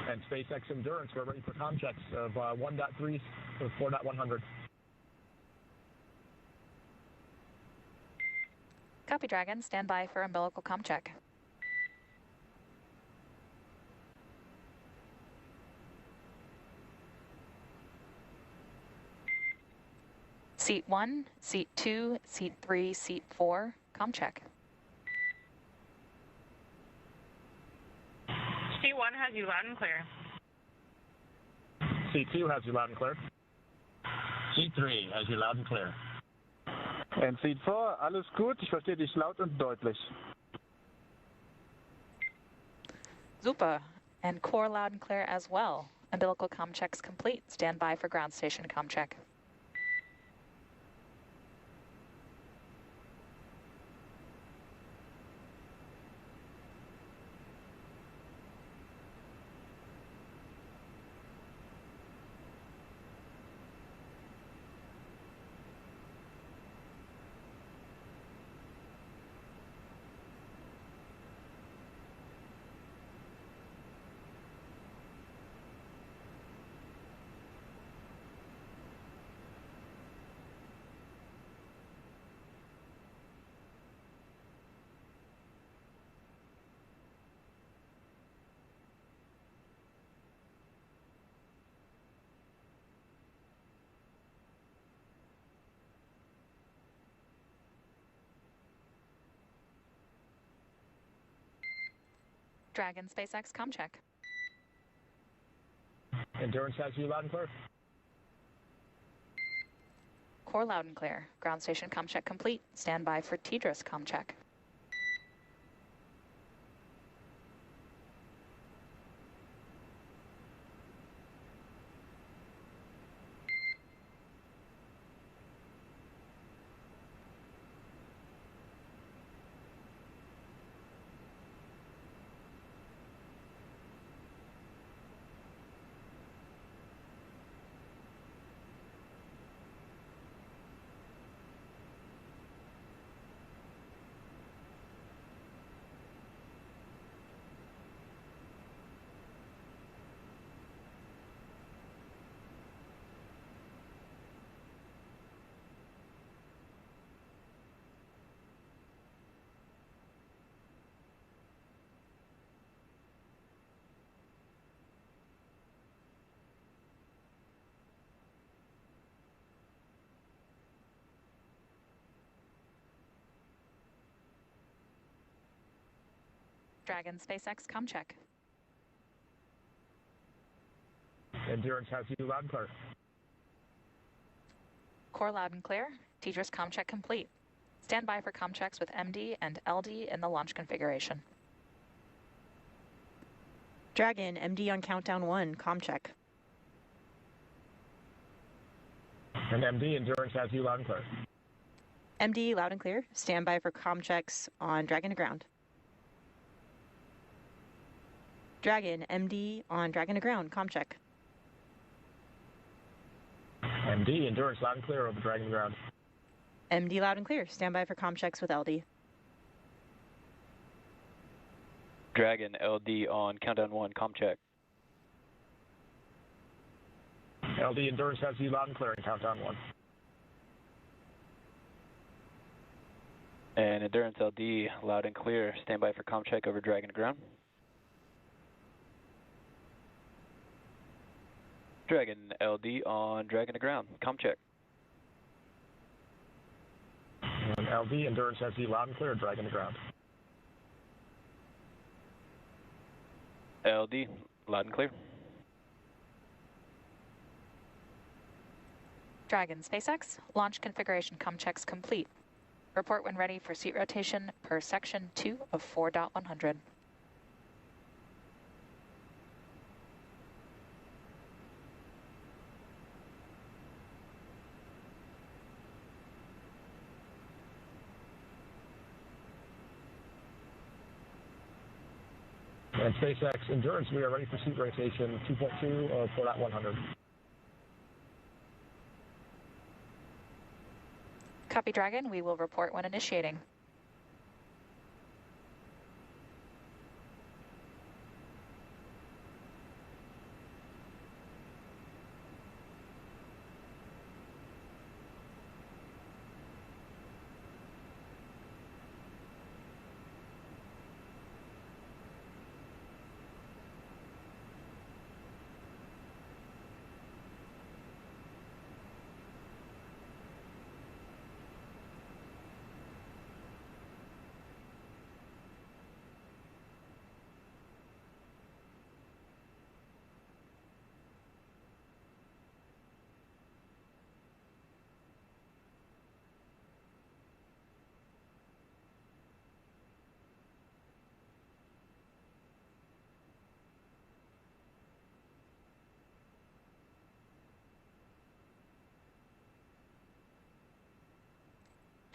And SpaceX Endurance, we're ready for comm checks of 1.3 with 4.100. Copy, Dragon. Stand by for umbilical comm check. Seat 1, Seat 2, Seat 3, Seat 4, comm check. Seat 1 has you loud and clear. Seat 2 has you loud and clear. Seat 3 has you loud and clear. And Seat 4, alles gut, ich verstehe dich laut und deutlich. Super. And core loud and clear as well. Umbilical comm checks complete. Stand by for ground station comm check. Dragon SpaceX comm check. Endurance has you loud and clear. Core loud and clear. Ground station comm check complete. Stand by for TDRS comm check. Dragon SpaceX comm check. Endurance has you loud and clear. Core loud and clear. TDRS comm check complete. Stand by for comm checks with MD and LD in the launch configuration. Dragon, MD on countdown 1, comm check. And MD, Endurance has you loud and clear. MD, loud and clear. Stand by for comm checks on Dragon to ground. Dragon, MD on Dragon to ground, comm check. MD, Endurance loud and clear over Dragon ground. MD, loud and clear. Stand by for comm checks with LD. Dragon, LD on countdown 1, comm check. LD, Endurance has you loud and clear in countdown 1. And Endurance LD, loud and clear. Stand by for comm check over Dragon to ground. Dragon, LD on Dragon to ground, comm check. And LD, Endurance has you loud and clear, Dragon to ground. LD, loud and clear. Dragon SpaceX, launch configuration comm checks complete. Report when ready for seat rotation per section 2 of 4.100. And SpaceX Endurance, we are ready for seat rotation 2.2 of 4.100. Copy, Dragon. We will report when initiating.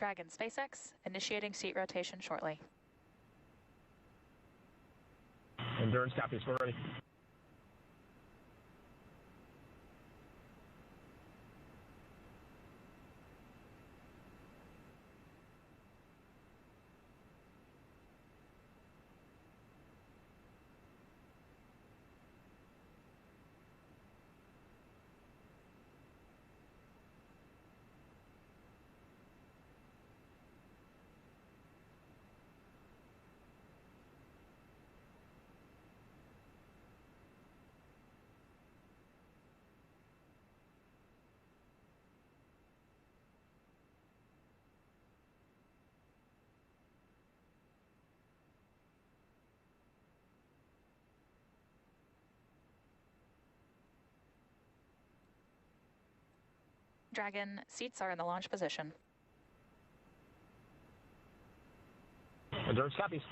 Dragon SpaceX, initiating seat rotation shortly. Endurance copies. We're ready. Dragon, seats are in the launch position. Endurance copies.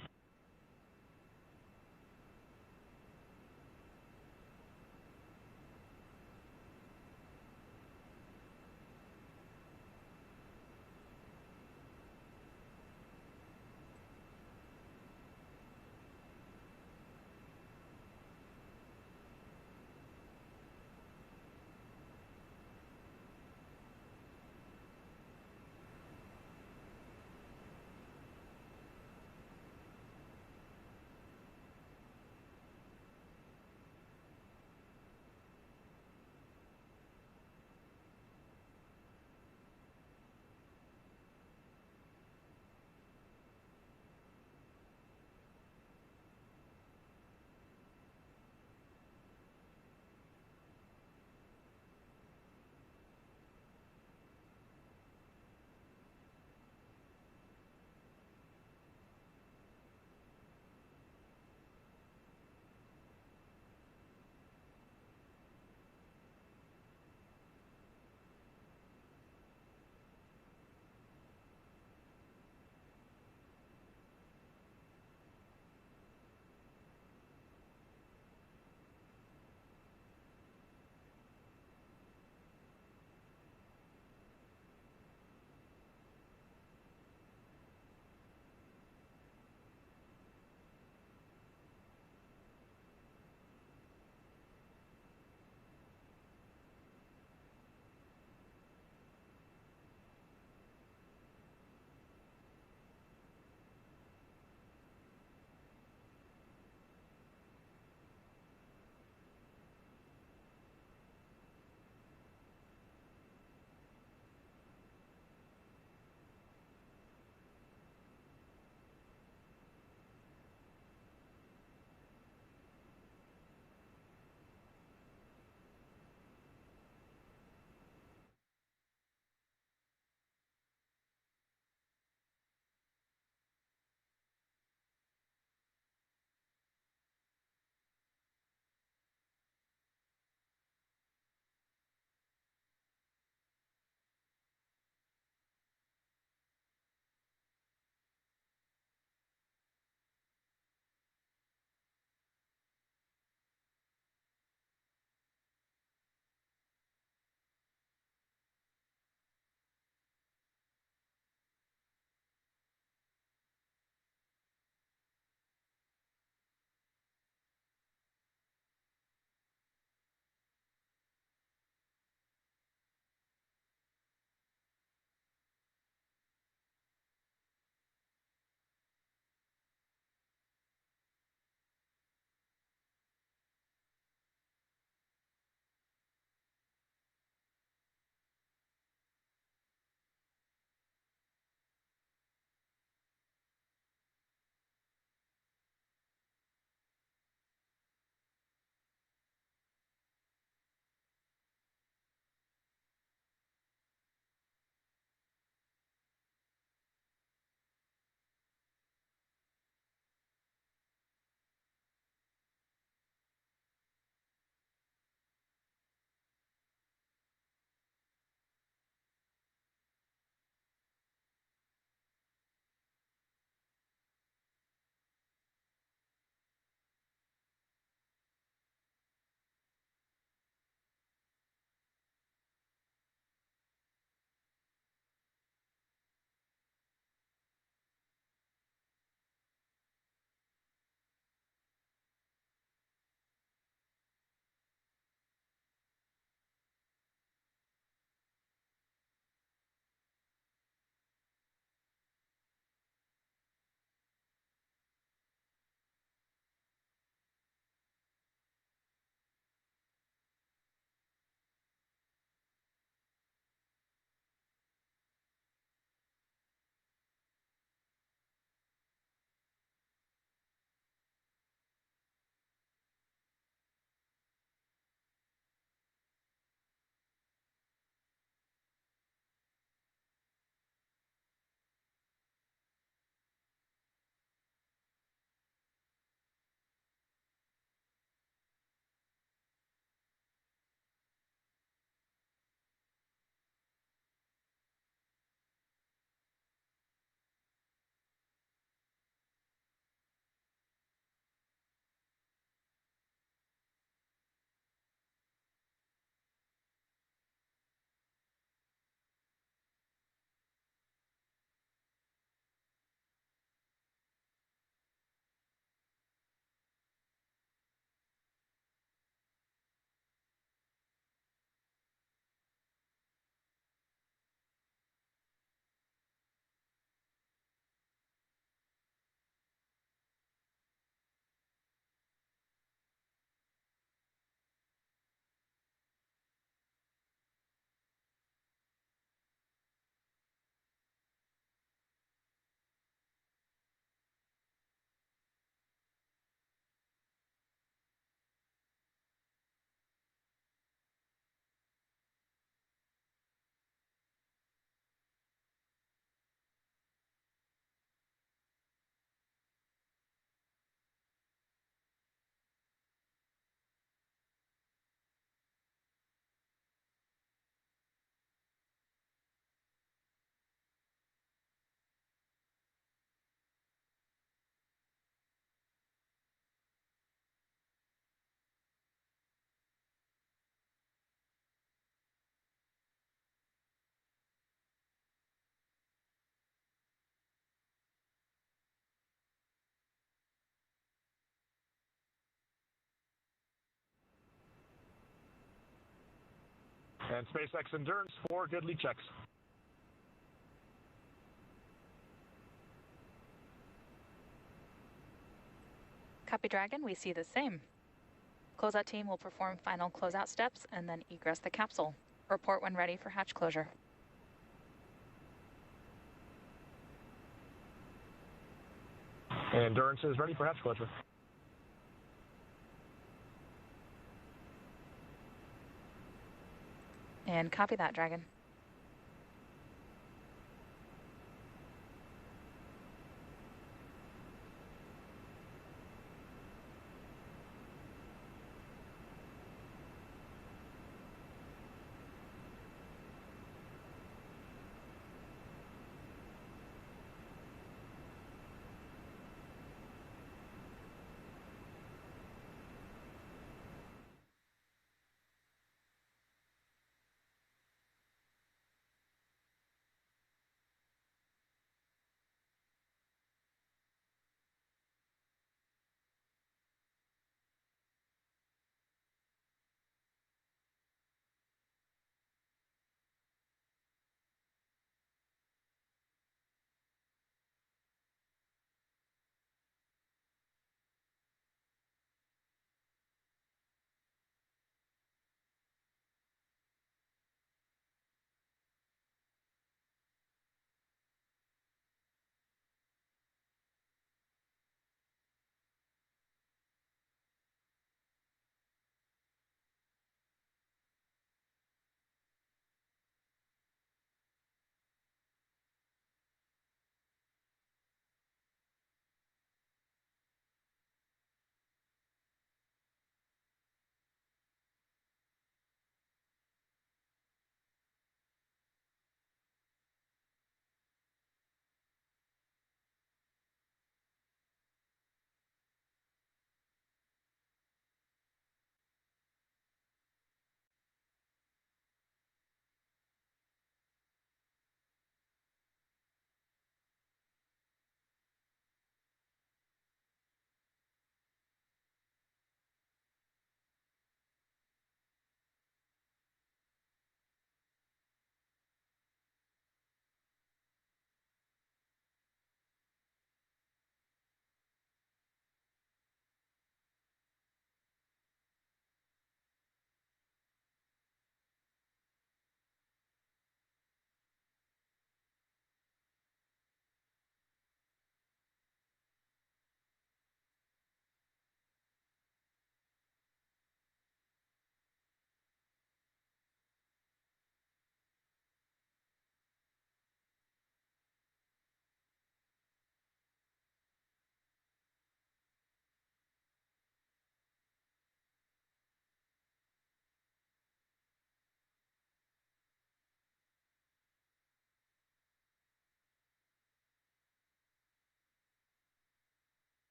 And SpaceX Endurance, 4 good lead checks. Copy Dragon, we see the same. Closeout team will perform final closeout steps and then egress the capsule. Report when ready for hatch closure. Endurance is ready for hatch closure. And copy that, Dragon.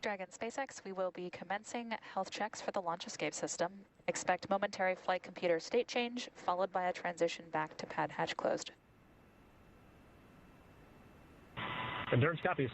Dragon SpaceX, we will be commencing health checks for the launch escape system. Expect momentary flight computer state change, followed by a transition back to pad hatch closed. Endurance copies.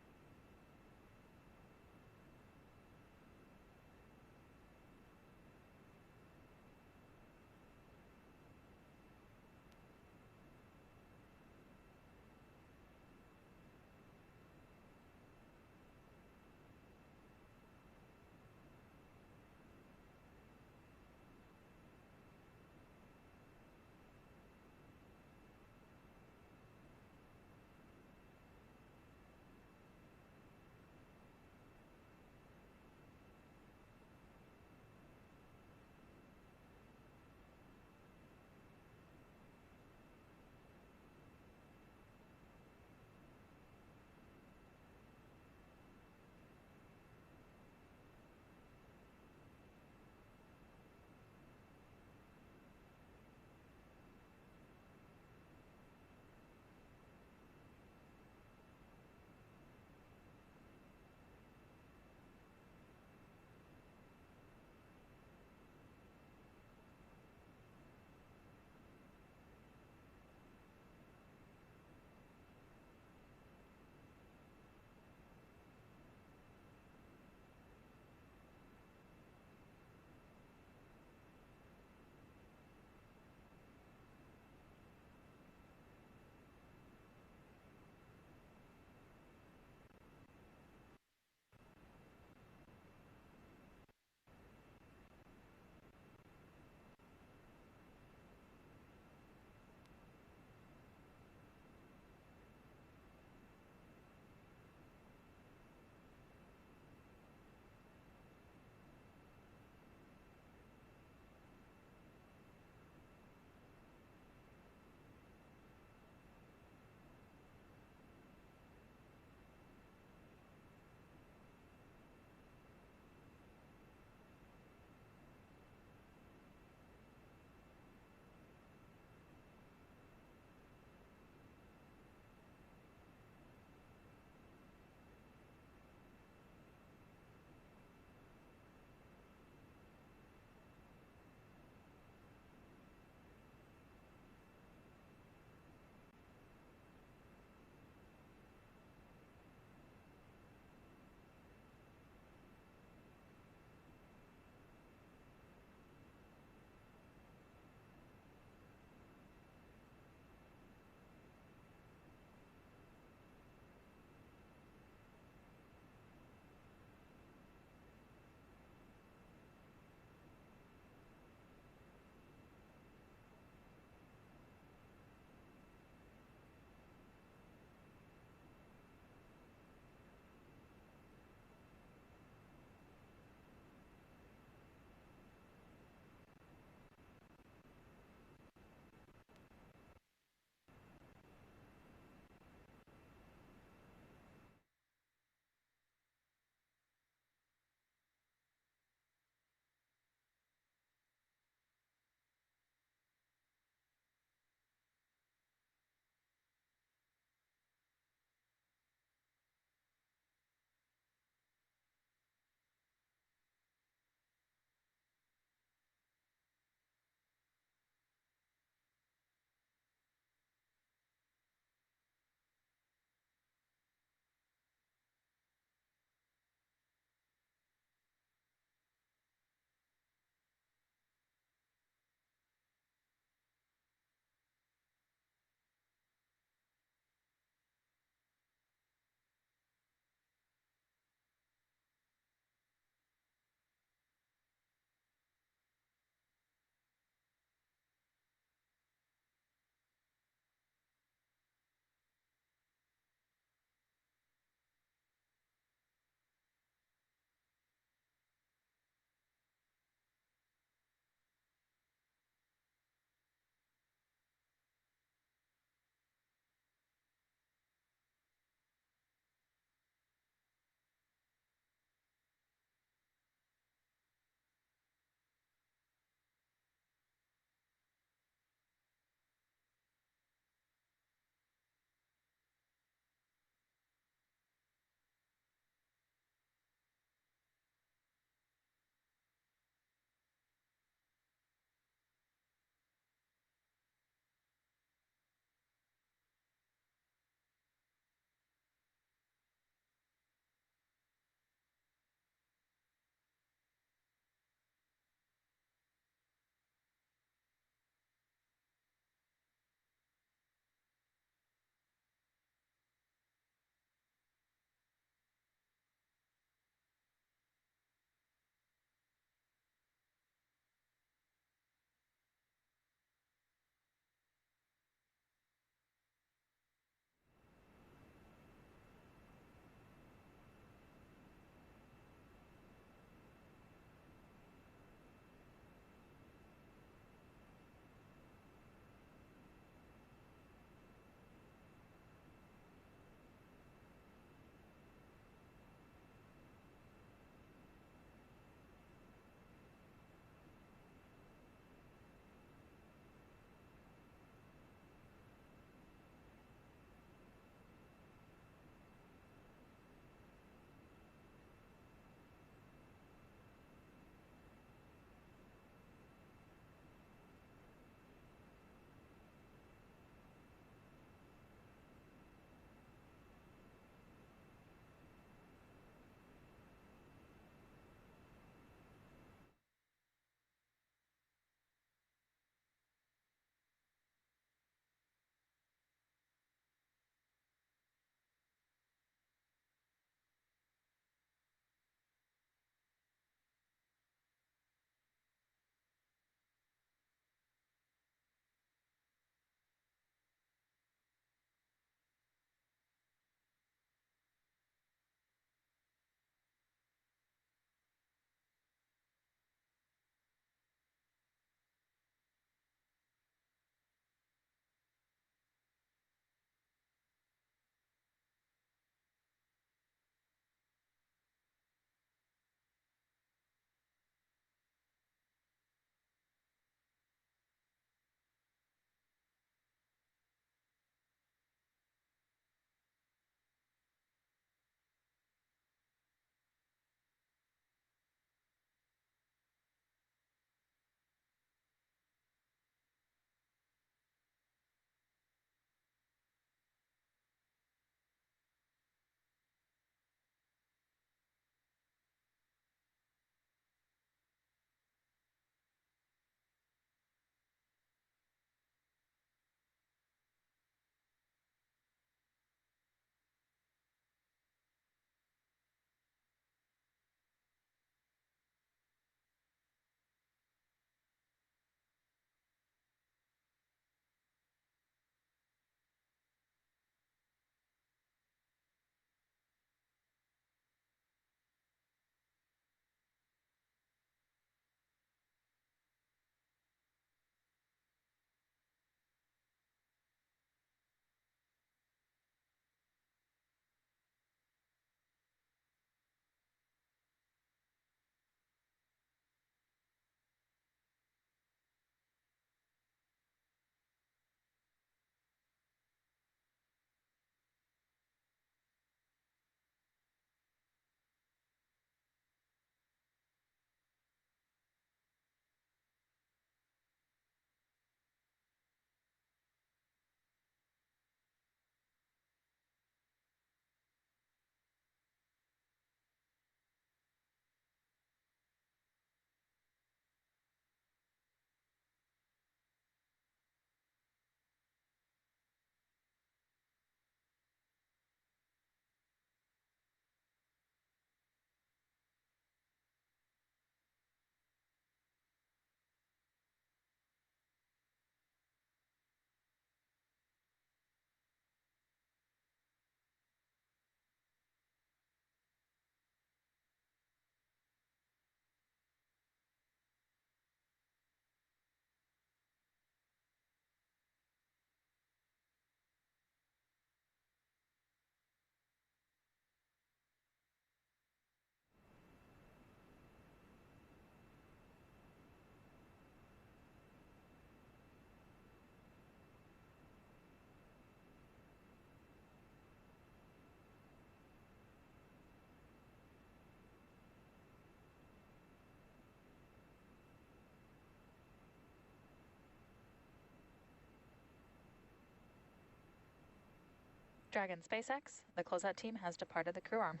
Dragon SpaceX, the closeout team has departed the crew arm.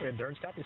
Endurance copies.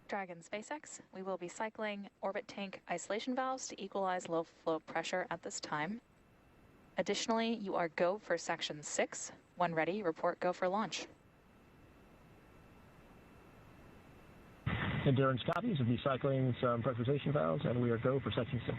Dragon SpaceX, we will be cycling orbit tank isolation valves to equalize low flow pressure at this time. Additionally, you are go for section 6. When ready, report go for launch. Endurance copies. We'll be cycling some pressurization valves, and we are go for section 6.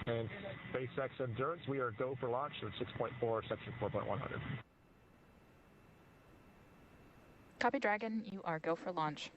And SpaceX Endurance, we are go for launch at 6.4, section 4.100. Copy Dragon, you are go for launch.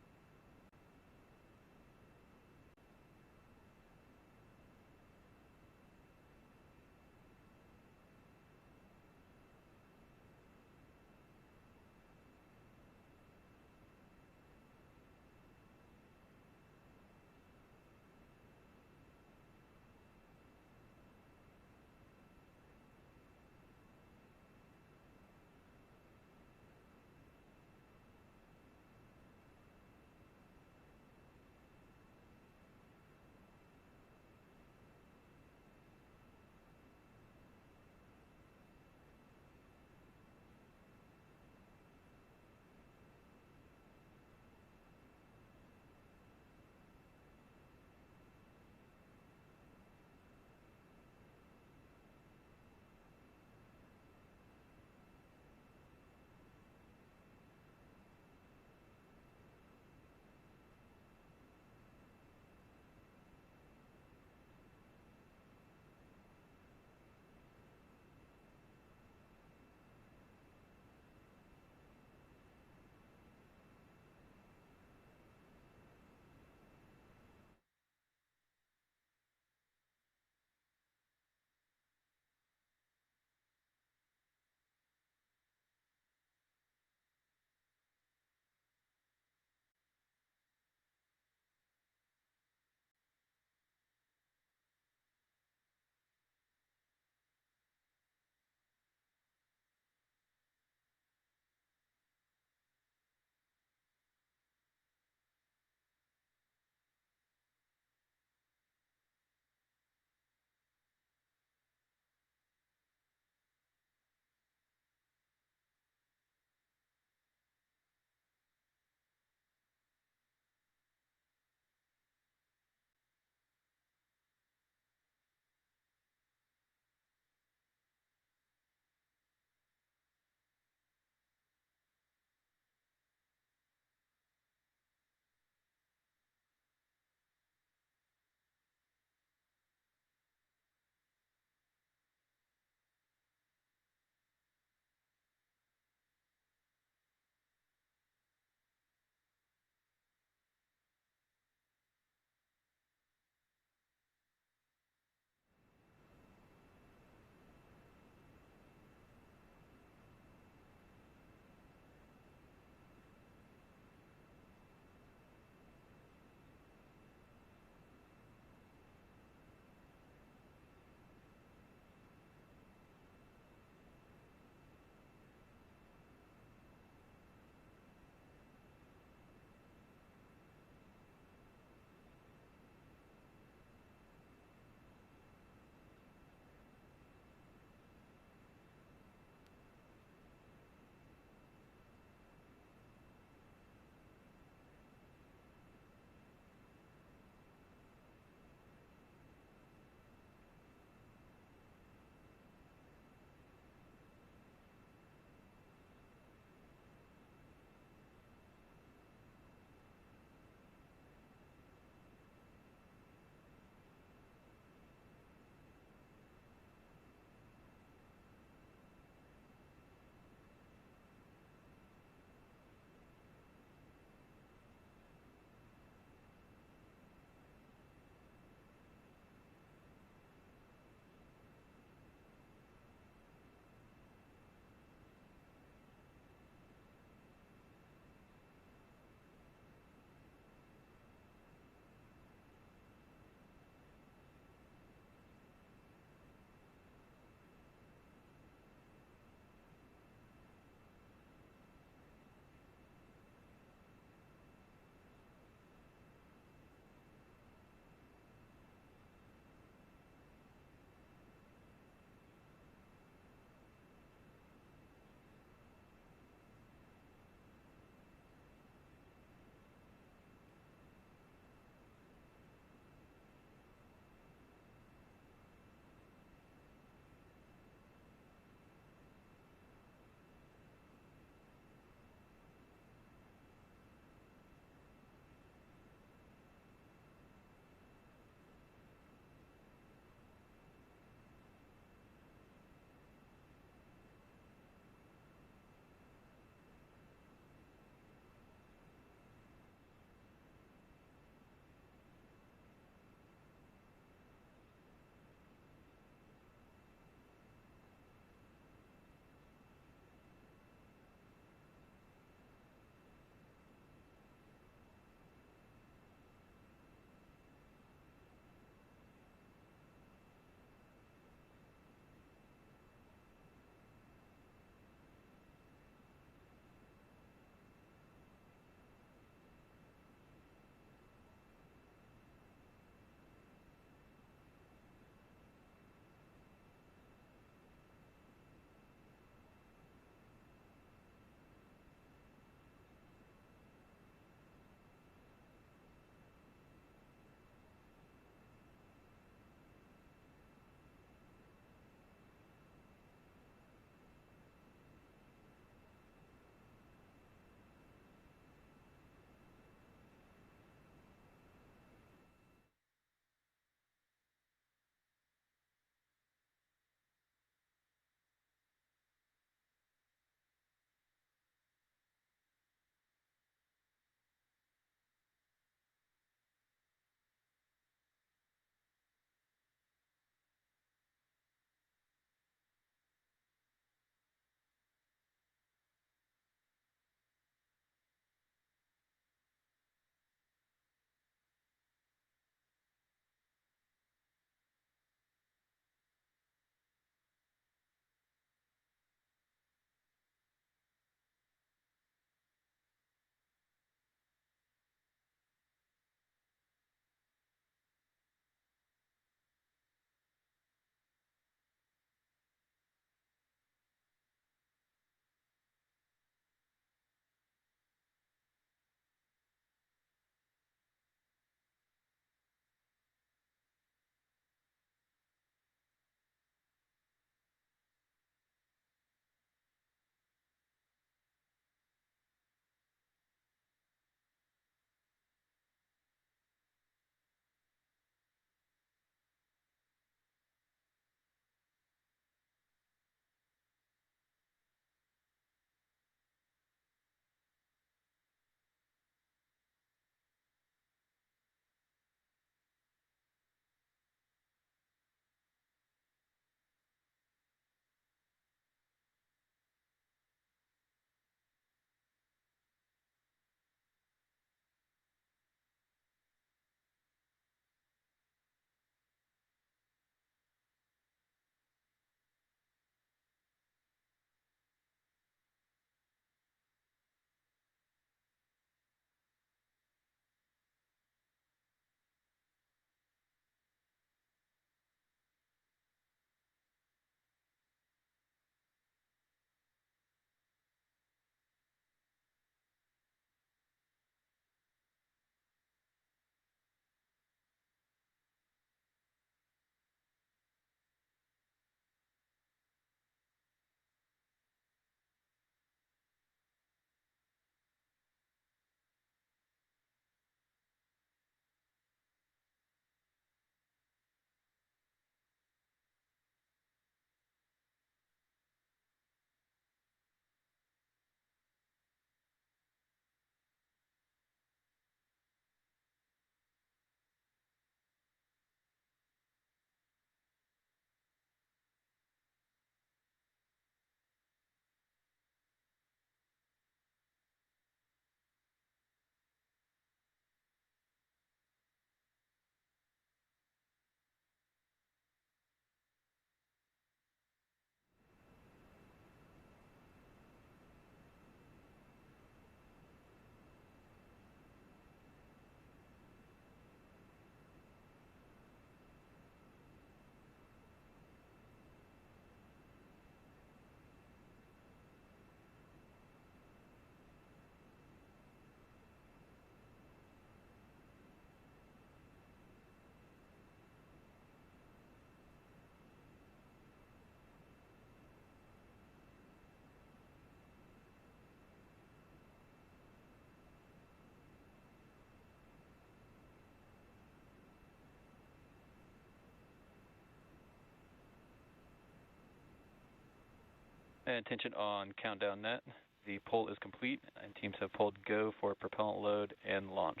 And attention on countdown net. The pull is complete, and teams have pulled go for propellant load and launch.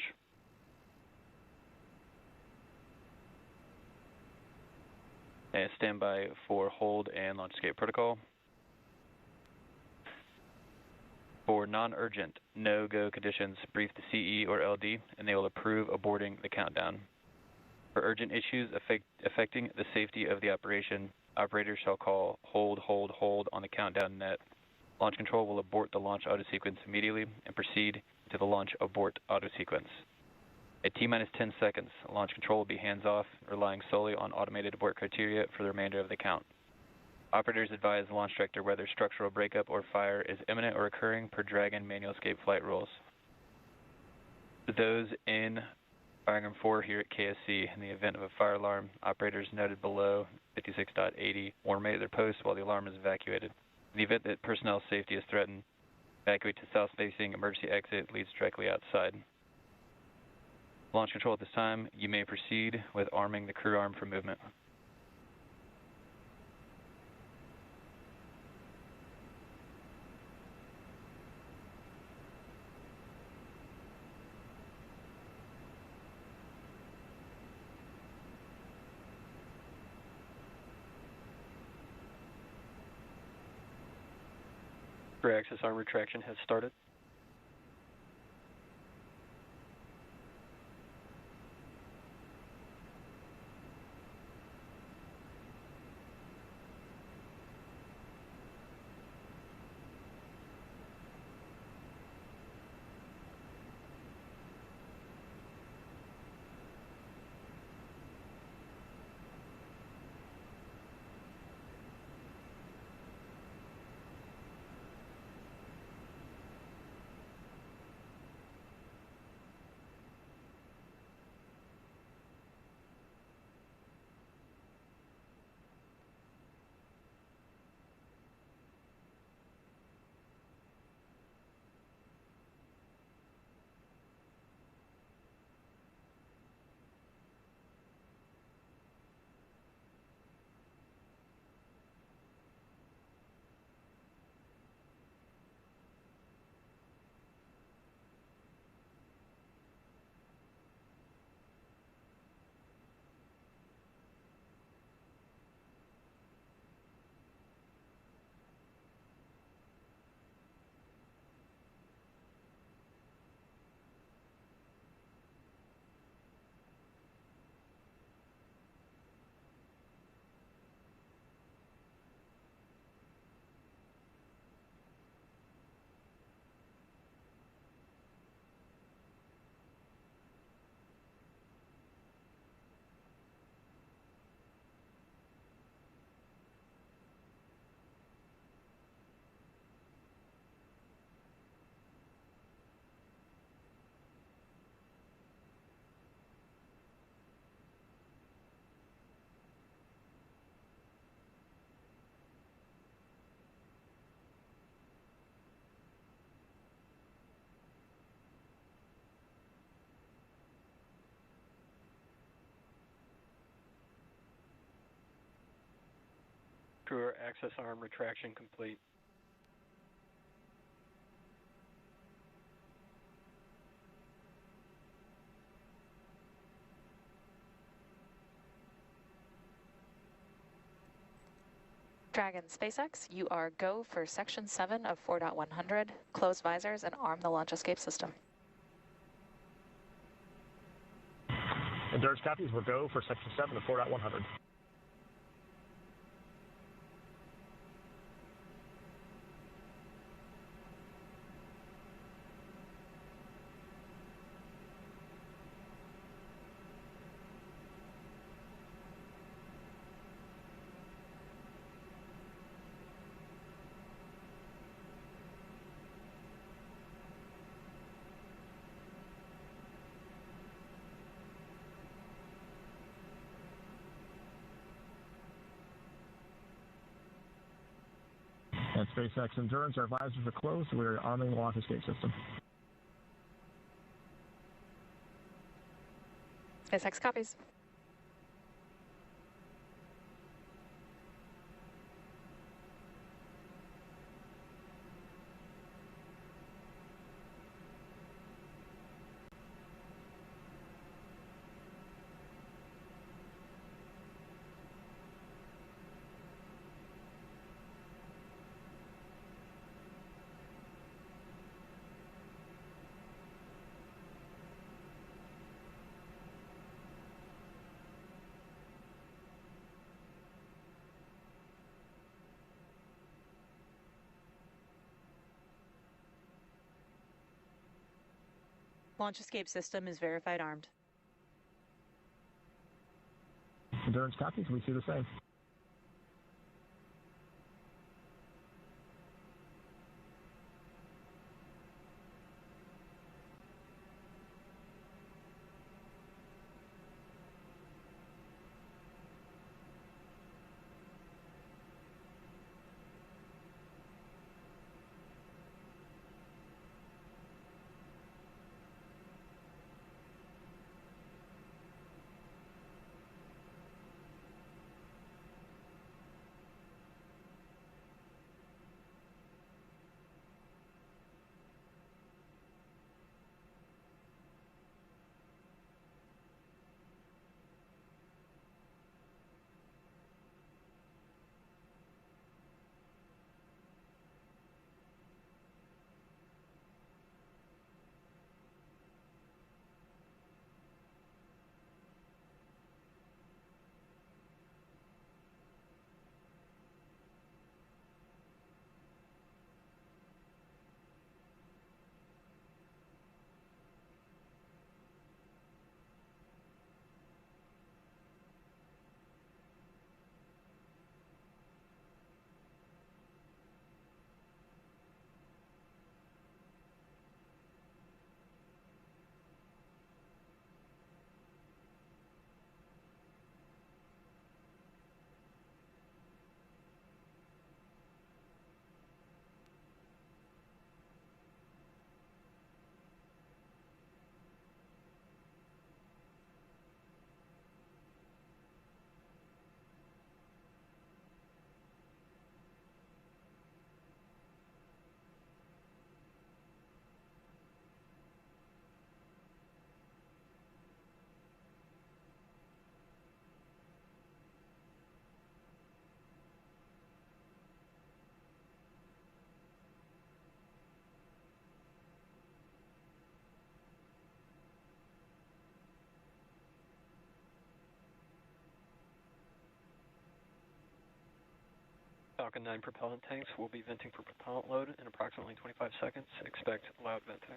And stand by for hold and launch escape protocol. For non-urgent, no-go conditions, brief the CE or LD, and they will approve aborting the countdown. For urgent issues affecting the safety of the operation, operators shall call hold on the countdown net. Launch control will abort the launch auto sequence immediately and proceed to the launch abort auto sequence. At T-minus 10 seconds, launch control will be hands-off, relying solely on automated abort criteria for the remainder of the count. Operators advise the launch director whether structural breakup or fire is imminent or occurring per Dragon manual escape flight rules. For those in firing room 4 here at KSC, in the event of a fire alarm, operators noted below 56.80 will remain at their post while the alarm is evacuated. In the event that personnel safety is threatened, evacuate to south-facing emergency exit leads directly outside. Launch control at this time, you may proceed with arming the crew arm for movement. Rear axis arm retraction has started. Rear axis arm retraction complete. Dragon SpaceX, you are go for section 7 of 4.100. Close visors and arm the launch escape system. Endurance copies, we're go for section 7 of 4.100. At SpaceX Endurance, our visors are closed. We're arming the launch escape system. SpaceX copies. Launch escape system is verified armed. Endurance copies. We see the same. Falcon 9 propellant tanks will be venting for propellant load in approximately 25 seconds. Expect loud venting.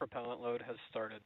Propellant load has started.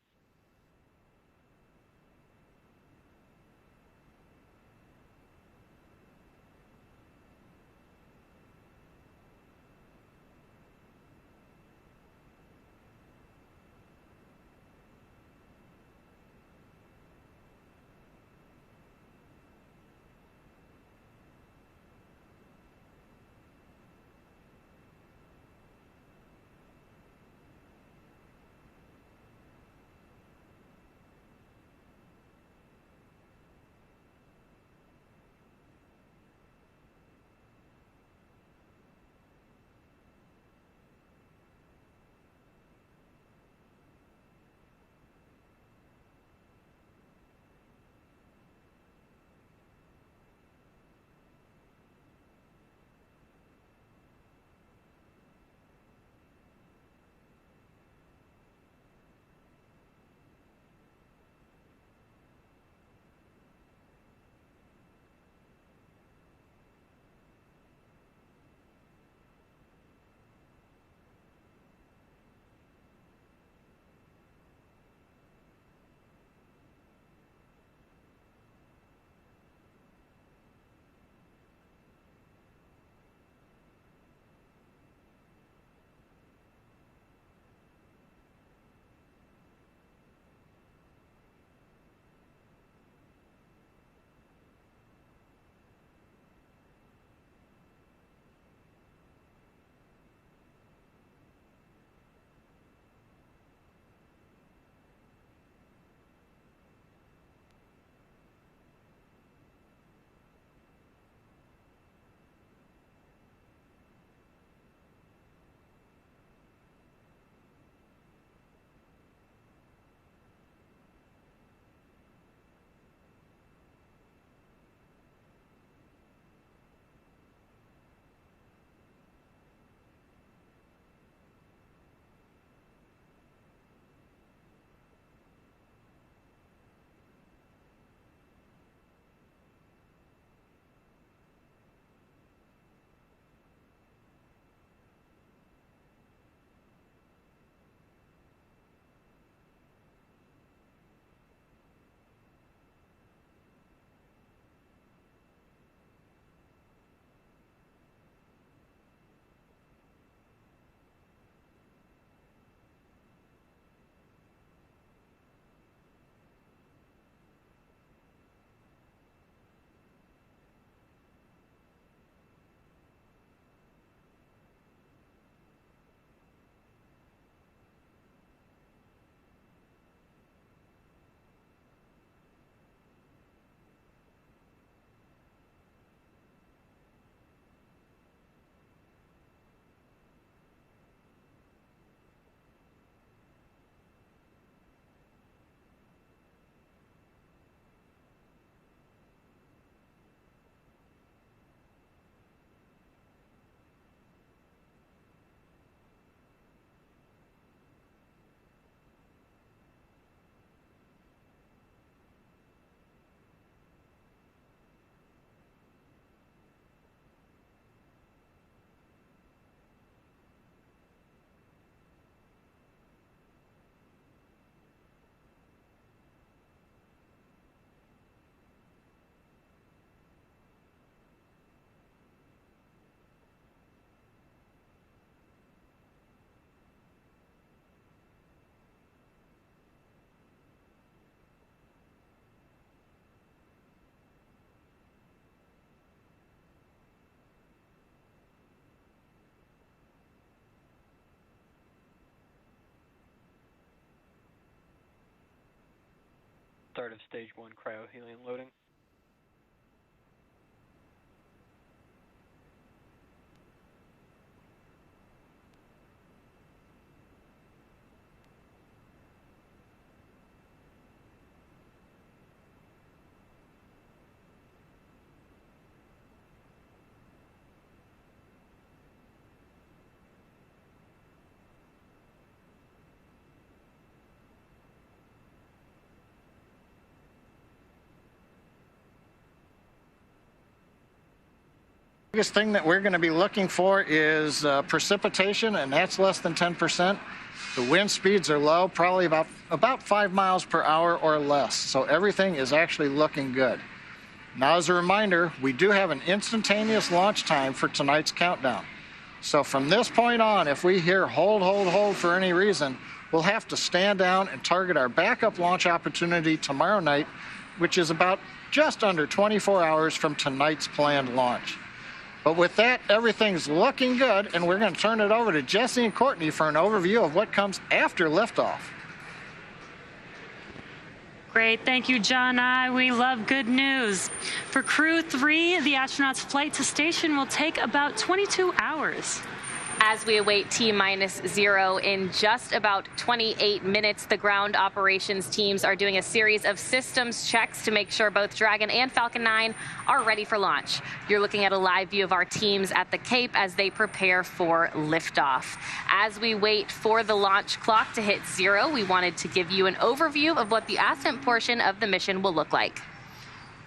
start of Stage 1 cryohelium loading. The biggest thing that we're going to be looking for is precipitation, and that's less than 10%. The wind speeds are low, probably about 5 miles per hour or less. So everything is actually looking good. Now, as a reminder, we do have an instantaneous launch time for tonight's countdown. So from this point on, if we hear hold, hold, hold for any reason, we'll have to stand down and target our backup launch opportunity tomorrow night, which is about just under 24 hours from tonight's planned launch. But with that, everything's looking good, and we're going to turn it over to Jesse and Courtney for an overview of what comes after liftoff. Great, thank you, John. We love good news. For Crew-3, the astronauts' flight to station will take about 22 hours. As we await T-0 in just about 28 minutes, the ground operations teams are doing a series of systems checks to make sure both Dragon and Falcon 9 are ready for launch. You're looking at a live view of our teams at the Cape as they prepare for liftoff. As we wait for the launch clock to hit 0, we wanted to give you an overview of what the ascent portion of the mission will look like.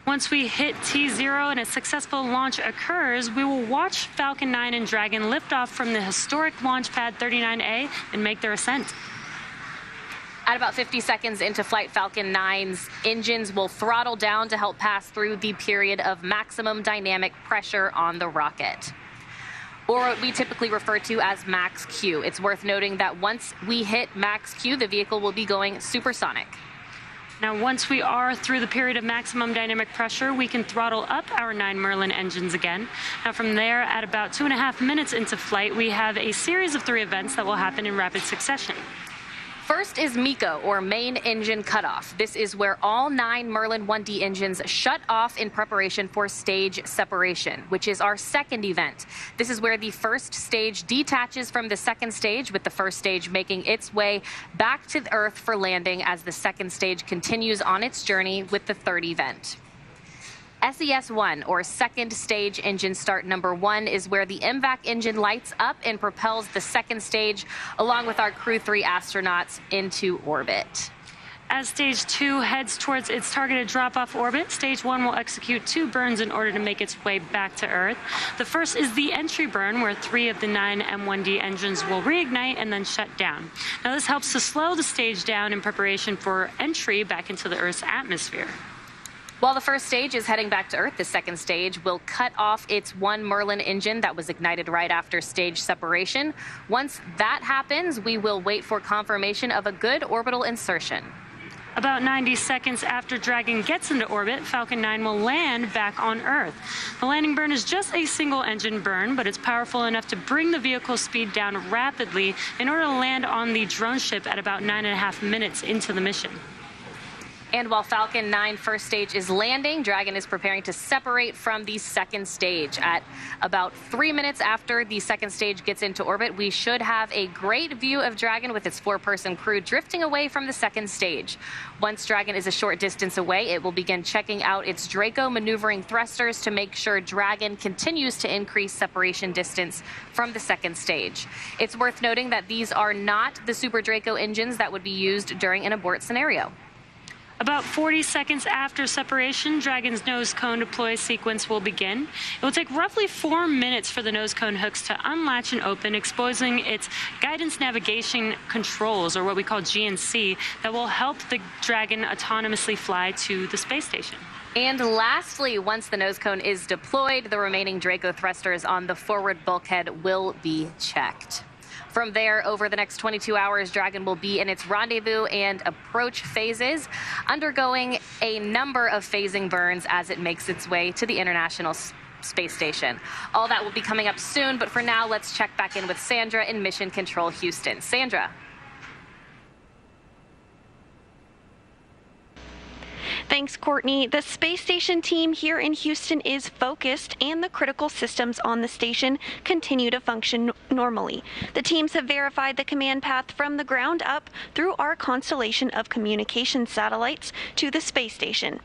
Once we hit T0 and a successful launch occurs, we will watch Falcon 9 and Dragon lift off from the historic launch pad 39A and make their ascent. At about 50 seconds into flight, Falcon 9's engines will throttle down to help pass through the period of maximum dynamic pressure on the rocket, or what we typically refer to as max Q. It's worth noting that once we hit max Q, the vehicle will be going supersonic. Now, once we are through the period of maximum dynamic pressure, we can throttle up our 9 Merlin engines again. Now, from there, at about 2.5 minutes into flight, we have a series of 3 events that will happen in rapid succession. First is MECO, or main engine cutoff. This is where all 9 Merlin 1D engines shut off in preparation for stage separation, which is our second event. This is where the first stage detaches from the second stage, with the first stage making its way back to the Earth for landing as the second stage continues on its journey with the third event. SES-1, or second stage engine start number 1, is where the MVAC engine lights up and propels the second stage, along with our Crew-3 astronauts, into orbit. As Stage 2 heads towards its targeted drop-off orbit, Stage 1 will execute 2 burns in order to make its way back to Earth. The first is the entry burn, where 3 of the 9 M1D engines will reignite and then shut down. Now, this helps to slow the stage down in preparation for entry back into the Earth's atmosphere. While the first stage is heading back to Earth, the second stage will cut off its 1 Merlin engine that was ignited right after stage separation. Once that happens, we will wait for confirmation of a good orbital insertion. About 90 seconds after Dragon gets into orbit, Falcon 9 will land back on Earth. The landing burn is just a single engine burn, but it's powerful enough to bring the vehicle's speed down rapidly in order to land on the drone ship at about 9.5 minutes into the mission. And while Falcon 9 first stage is landing, Dragon is preparing to separate from the second stage. At about 3 minutes after the second stage gets into orbit, we should have a great view of Dragon with its 4-person crew drifting away from the second stage. Once Dragon is a short distance away, it will begin checking out its Draco maneuvering thrusters to make sure Dragon continues to increase separation distance from the second stage. It's worth noting that these are not the Super Draco engines that would be used during an abort scenario. About 40 seconds after separation, Dragon's nose cone deploy sequence will begin. It will take roughly 4 minutes for the nose cone hooks to unlatch and open, exposing its guidance navigation controls, or what we call GNC, that will help the Dragon autonomously fly to the space station. And lastly, once the nose cone is deployed, the remaining Draco thrusters on the forward bulkhead will be checked. From there, over the next 22 hours, Dragon will be in its rendezvous and approach phases, undergoing a number of phasing burns as it makes its way to the International Space Station. All that will be coming up soon, but for now, let's check back in with Sandra in Mission Control Houston. Sandra. Thanks, Courtney. The space station team here in Houston is focused, and the critical systems on the station continue to function normally. The teams have verified the command path from the ground up through our constellation of communication satellites to the space station.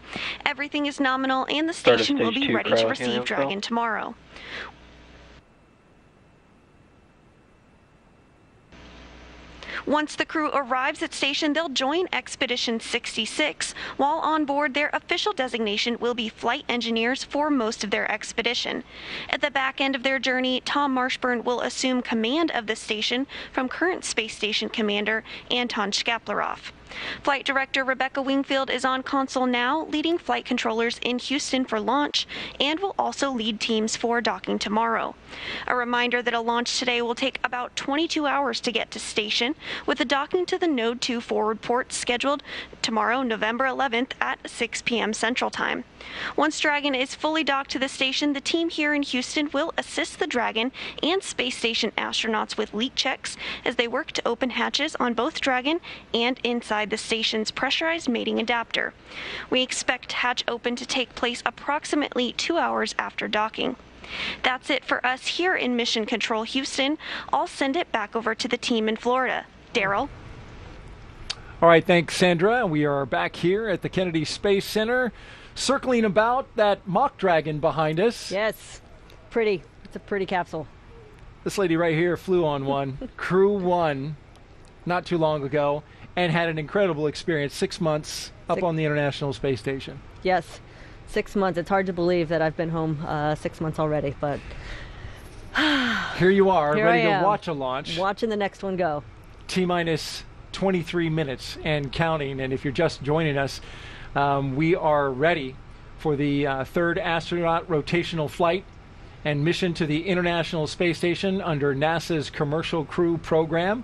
Everything is nominal, and the station will be ready to receive Dragon tomorrow. Once the crew arrives at station, they'll join Expedition 66. While on board, their official designation will be flight engineers for most of their expedition. At the back end of their journey, Tom Marshburn will assume command of the station from current space station commander Anton Shkaplerov. Flight Director Rebecca Wingfield is on console now, leading flight controllers in Houston for launch, and will also lead teams for docking tomorrow. A reminder that a launch today will take about 22 hours to get to station, with the docking to the Node 2 forward port scheduled tomorrow, November 11th at 6 p.m. Central Time. Once Dragon is fully docked to the station, the team here in Houston will assist the Dragon and space station astronauts with leak checks as they work to open hatches on both Dragon and inside the station's pressurized mating adapter. We expect hatch open to take place approximately 2 hours after docking. That's it for us here in Mission Control Houston. I'll send it back over to the team in Florida. Daryl? All right, thanks, Sandra. We are back here at the Kennedy Space Center, circling about that mock Dragon behind us. Yes, pretty. It's a pretty capsule. This lady right here flew on one, Crew-1, not too long ago, and had an incredible experience, 6 months up on the International Space Station. Yes, 6 months. It's hard to believe that I've been home 6 months already, but here you are, here ready to watch a launch. Watching the next one go. T-minus 23 minutes and counting, and if you're just joining us, we are ready for the third astronaut rotational flight and mission to the International Space Station under NASA's Commercial Crew program.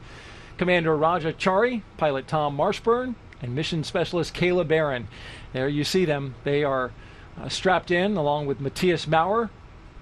Commander Raja Chari, pilot Tom Marshburn, and mission specialist Kayla Barron. There you see them. They are strapped in along with Matthias Maurer,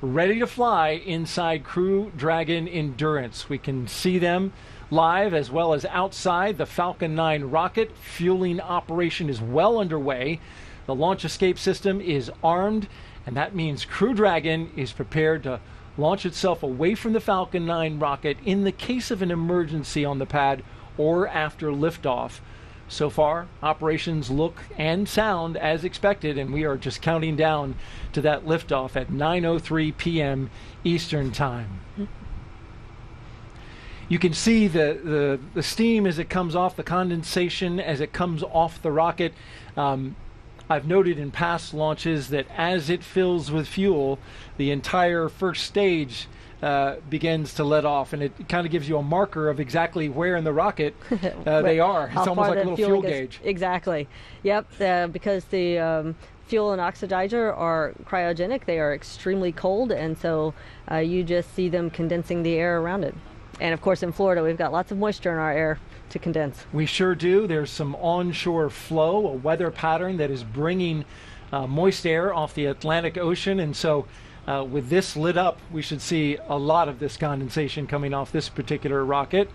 ready to fly inside Crew Dragon Endurance. We can see them live as well as outside the Falcon 9 rocket. Fueling operation is well underway. The launch escape system is armed, and that means Crew Dragon is prepared to launch itself away from the Falcon 9 rocket in the case of an emergency on the pad or after liftoff. So far, operations look and sound as expected, and we are just counting down to that liftoff at 9:03 p.m. Eastern Time. You can see the steam as it comes off, the condensation as it comes off the rocket. I've noted in past launches that as it fills with fuel, the entire first stage begins to let off, and it kind of gives you a marker of exactly where in the rocket they are. It's almost like a little fuel gauge. Exactly. Yep, because the fuel and oxidizer are cryogenic, they are extremely cold, and so you just see them condensing the air around it. And of course in Florida we've got lots of moisture in our air to condense. We sure do. There's some onshore flow, a weather pattern that is bringing moist air off the Atlantic Ocean, and so with this lit up, we should see a lot of this condensation coming off this particular rocket.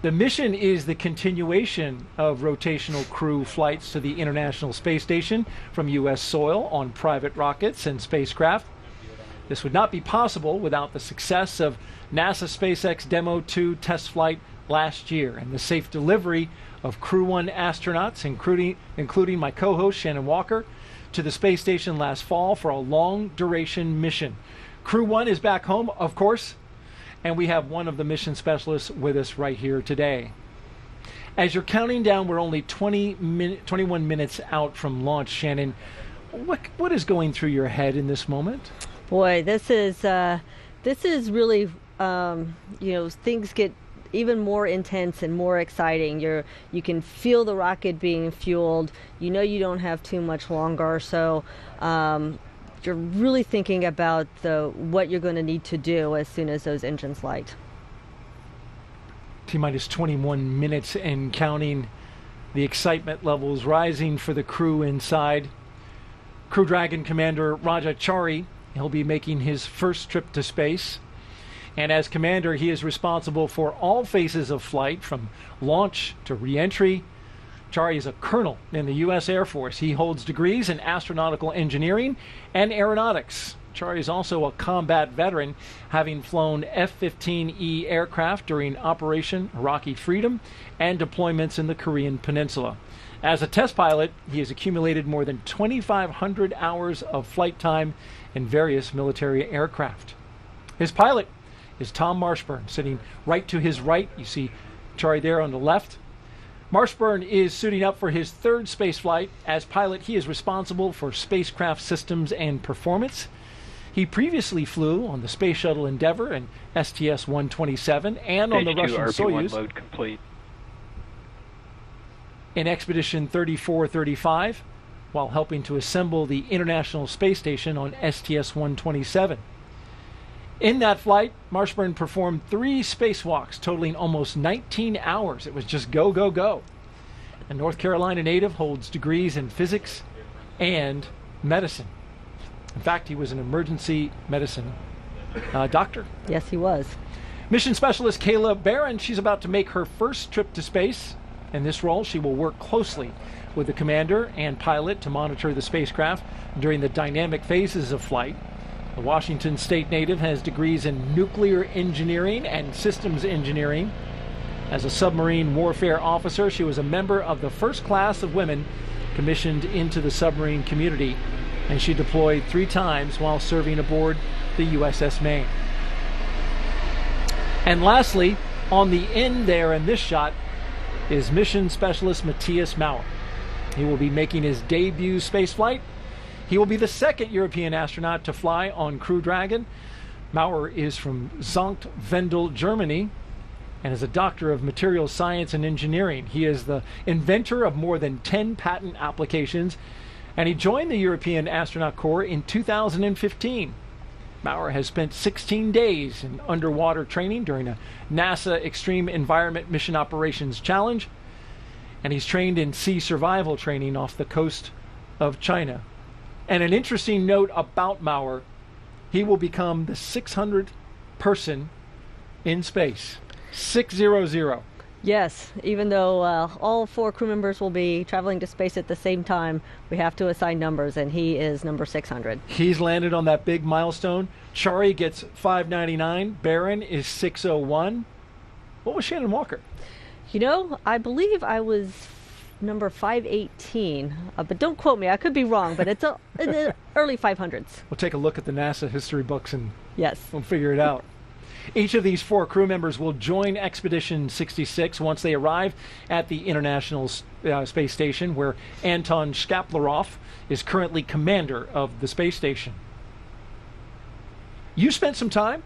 The mission is the continuation of rotational crew flights to the International Space Station from U.S. soil on private rockets and spacecraft. This would not be possible without the success of NASA SpaceX Demo 2 test flight last year and the safe delivery of Crew-1 astronauts, including my co-host Shannon Walker, to the space station last fall for a long-duration mission. Crew-1 is back home, of course, and we have one of the mission specialists with us right here today. As you're counting down, we're only 21 minutes out from launch, Shannon. What is going through your head in this moment? Boy, this is really, things get even more intense and more exciting. You can feel the rocket being fueled. You know you don't have too much longer, so you're really thinking about what you're going to need to do as soon as those engines light. T-minus 21 minutes and counting. The excitement levels rising for the crew inside. Crew Dragon Commander Raja Chari, he'll be making his first trip to space. And as commander, he is responsible for all phases of flight, from launch to re-entry Chari is a colonel in the U.S. Air Force. He holds degrees in astronautical engineering and aeronautics. Chari is also a combat veteran, having flown F-15E aircraft during Operation Iraqi Freedom and deployments in the Korean Peninsula. As a test pilot, he has accumulated more than 2,500 hours of flight time in various military aircraft. His pilot is Tom Marshburn, sitting right to his right. You see Chari there on the left. Marshburn is suiting up for his third space flight. As pilot, he is responsible for spacecraft systems and performance. He previously flew on the Space Shuttle Endeavour and STS-127 and on the Russian Soyuz. Load complete. In Expedition 3435, while helping to assemble the International Space Station on STS-127. In that flight, Marshburn performed 3 spacewalks totaling almost 19 hours. It was just go, go, go. A North Carolina native holds degrees in physics and medicine. In fact, he was an emergency medicine doctor. Yes, he was. Mission specialist Kayla Barron, she's about to make her first trip to space. In this role, she will work closely with the commander and pilot to monitor the spacecraft during the dynamic phases of flight. The Washington State native has degrees in nuclear engineering and systems engineering. As a submarine warfare officer, she was a member of the first class of women commissioned into the submarine community, and she deployed 3 times while serving aboard the USS Maine. And lastly, on the end there in this shot is mission specialist Matthias Maurer. He will be making his debut spaceflight. He will be the second European astronaut to fly on Crew Dragon. Maurer is from Sankt Wendel, Germany, and is a doctor of materials science and engineering. He is the inventor of more than 10 patent applications, and he joined the European Astronaut Corps in 2015. Maurer has spent 16 days in underwater training during a NASA Extreme Environment Mission Operations Challenge, and he's trained in sea survival training off the coast of China. And an interesting note about Maurer, he will become the 600th person in space. 600. Yes, even though all 4 crew members will be traveling to space at the same time, we have to assign numbers, and he is number 600. He's landed on that big milestone. Chari gets 599. Barron is 601. What was Shannon Walker? You know, I believe I was number 518, but don't quote me. I could be wrong, but it's in the early 500s. We'll take a look at the NASA history books and yes, we'll figure it out. Each of these 4 crew members will join Expedition 66 once they arrive at the International Space Station, where Anton Shkaplerov is currently commander of the space station. You spent some time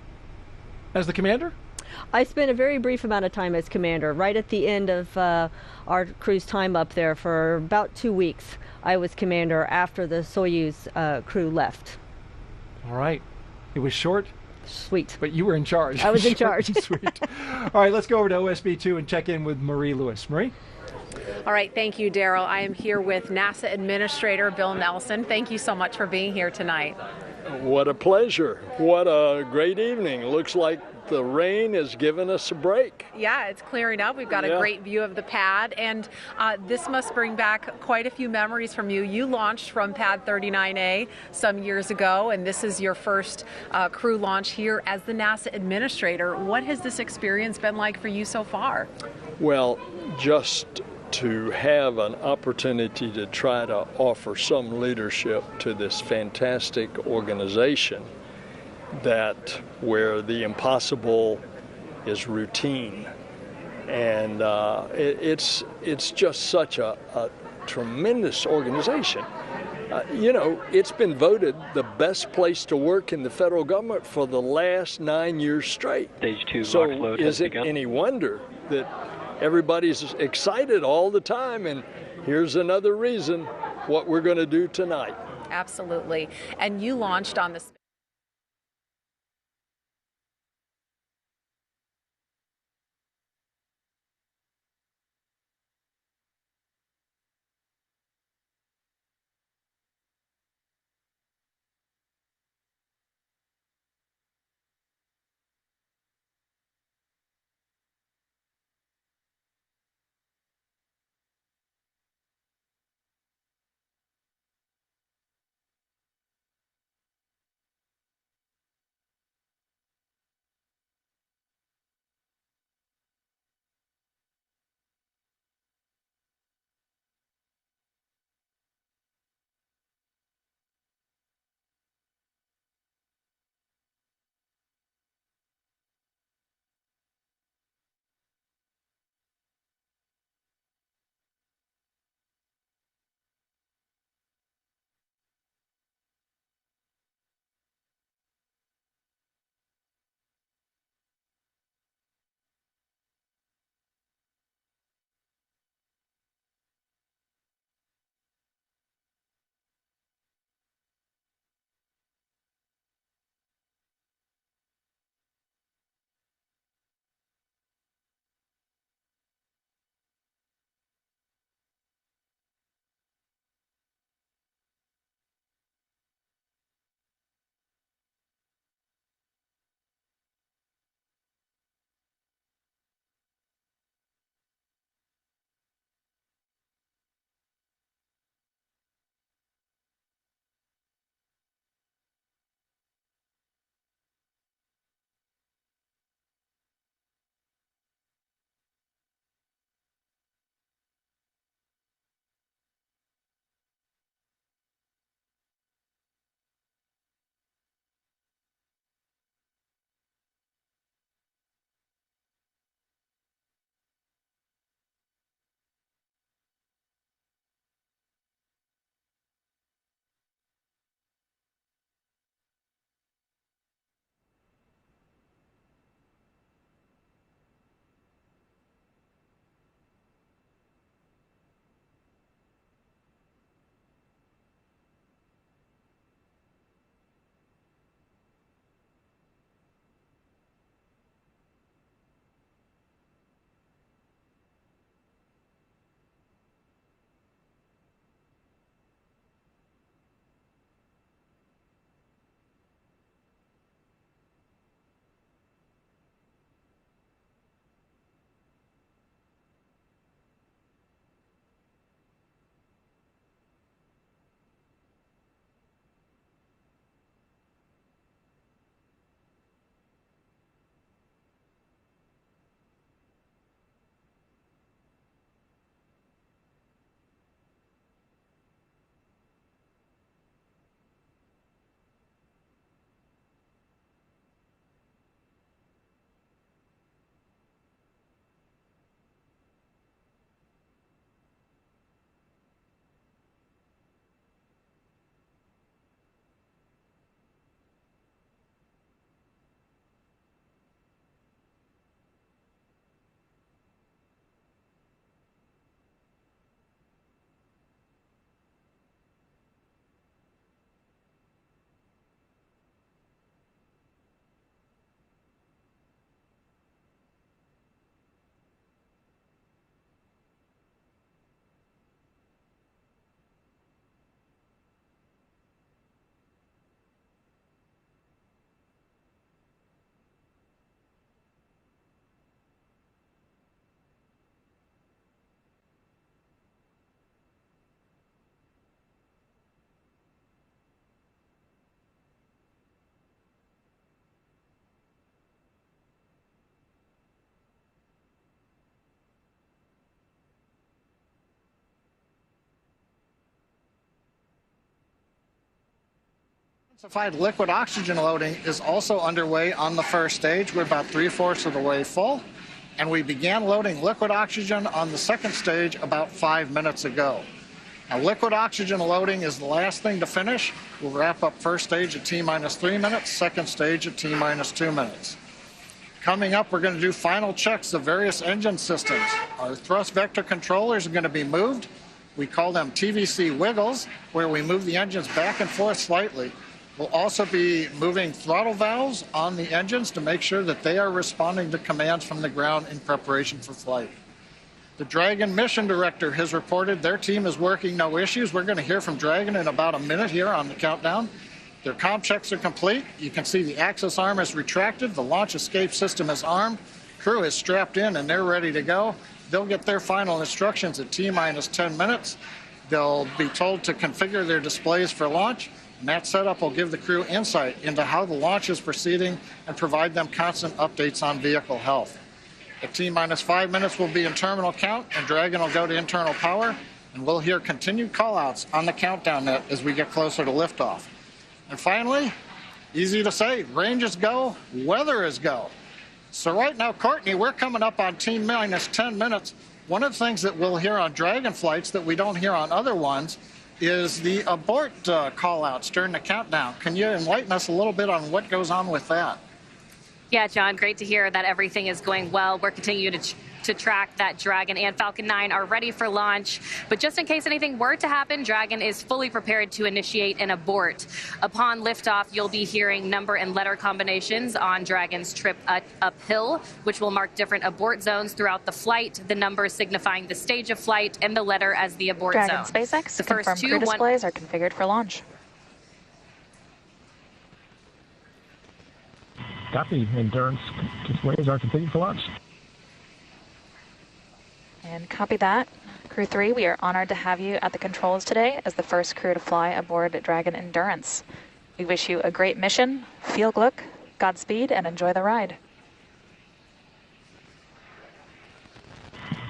as the commander? I spent a very brief amount of time as commander. Right at the end of our crew's time up there for about 2 weeks, I was commander after the Soyuz crew left. All right. It was short? Sweet. But you were in charge. I was in charge. Sweet. All right, let's go over to OSB2 and check in with Marie Lewis. Marie? All right, thank you, Daryl. I am here with NASA Administrator Bill Nelson. Thank you so much for being here tonight. What a pleasure. What a great evening. Looks like the rain has given us a break. Yeah, it's clearing up. We've got a great view of the pad, and this must bring back quite a few memories from you. You launched from Pad 39A some years ago, and this is your first crew launch here as the NASA Administrator. What has this experience been like for you so far? Well, just to have an opportunity to try to offer some leadership to this fantastic organization that where the impossible is routine, and it's just such a tremendous organization. You know, it's been voted the best place to work in the federal government for the last 9 years straight. Stage 2 so launch load is has it begun. any wonder that everybody's excited all the time? And here's another reason what we're going to do tonight. Absolutely. And you launched on the Intensified liquid oxygen loading is also underway on the first stage. We're about 3/4 of the way full, and we began loading liquid oxygen on the second stage about 5 minutes ago. Now, liquid oxygen loading is the last thing to finish. We'll wrap up first stage at T-3 minutes, second stage at T-2 minutes. Coming up, we're going to do final checks of various engine systems. Our thrust vector controllers are going to be moved. We call them TVC wiggles, where we move the engines back and forth slightly. We'll also be moving throttle valves on the engines to make sure that they are responding to commands from the ground in preparation for flight. The Dragon mission director has reported their team is working no issues. We're going to hear from Dragon in about a minute here on the countdown. Their comm checks are complete. You can see the axis arm is retracted. The launch escape system is armed. Crew is strapped in and they're ready to go. They'll get their final instructions at T-10 minutes. They'll be told to configure their displays for launch. And that setup will give the crew insight into how the launch is proceeding and provide them constant updates on vehicle health. At T-5 minutes, we'll be in terminal count, and Dragon will go to internal power, and we'll hear continued callouts on the countdown net as we get closer to liftoff. And finally, easy to say, range is go, weather is go. So right now, Courtney, we're coming up on T-10 minutes. One of the things that we'll hear on Dragon flights that we don't hear on other ones is the abort call-outs during the countdown. Can you enlighten us a little bit on what goes on with that? Yeah, John, great to hear that everything is going well. We're continuing to track that Dragon and Falcon 9 are ready for launch. But just in case anything were to happen, Dragon is fully prepared to initiate an abort. Upon liftoff, you'll be hearing number and letter combinations on Dragon's trip uphill, which will mark different abort zones throughout the flight, the number signifying the stage of flight and the letter as the abort Dragon zone. SpaceX, The first confirmed crew displays are configured for launch. Copy. Endurance displays are configured for launch. And copy that. Crew-3, we are honored to have you at the controls today as the first crew to fly aboard Dragon Endurance. We wish you a great mission, viel Glück, Godspeed, and enjoy the ride.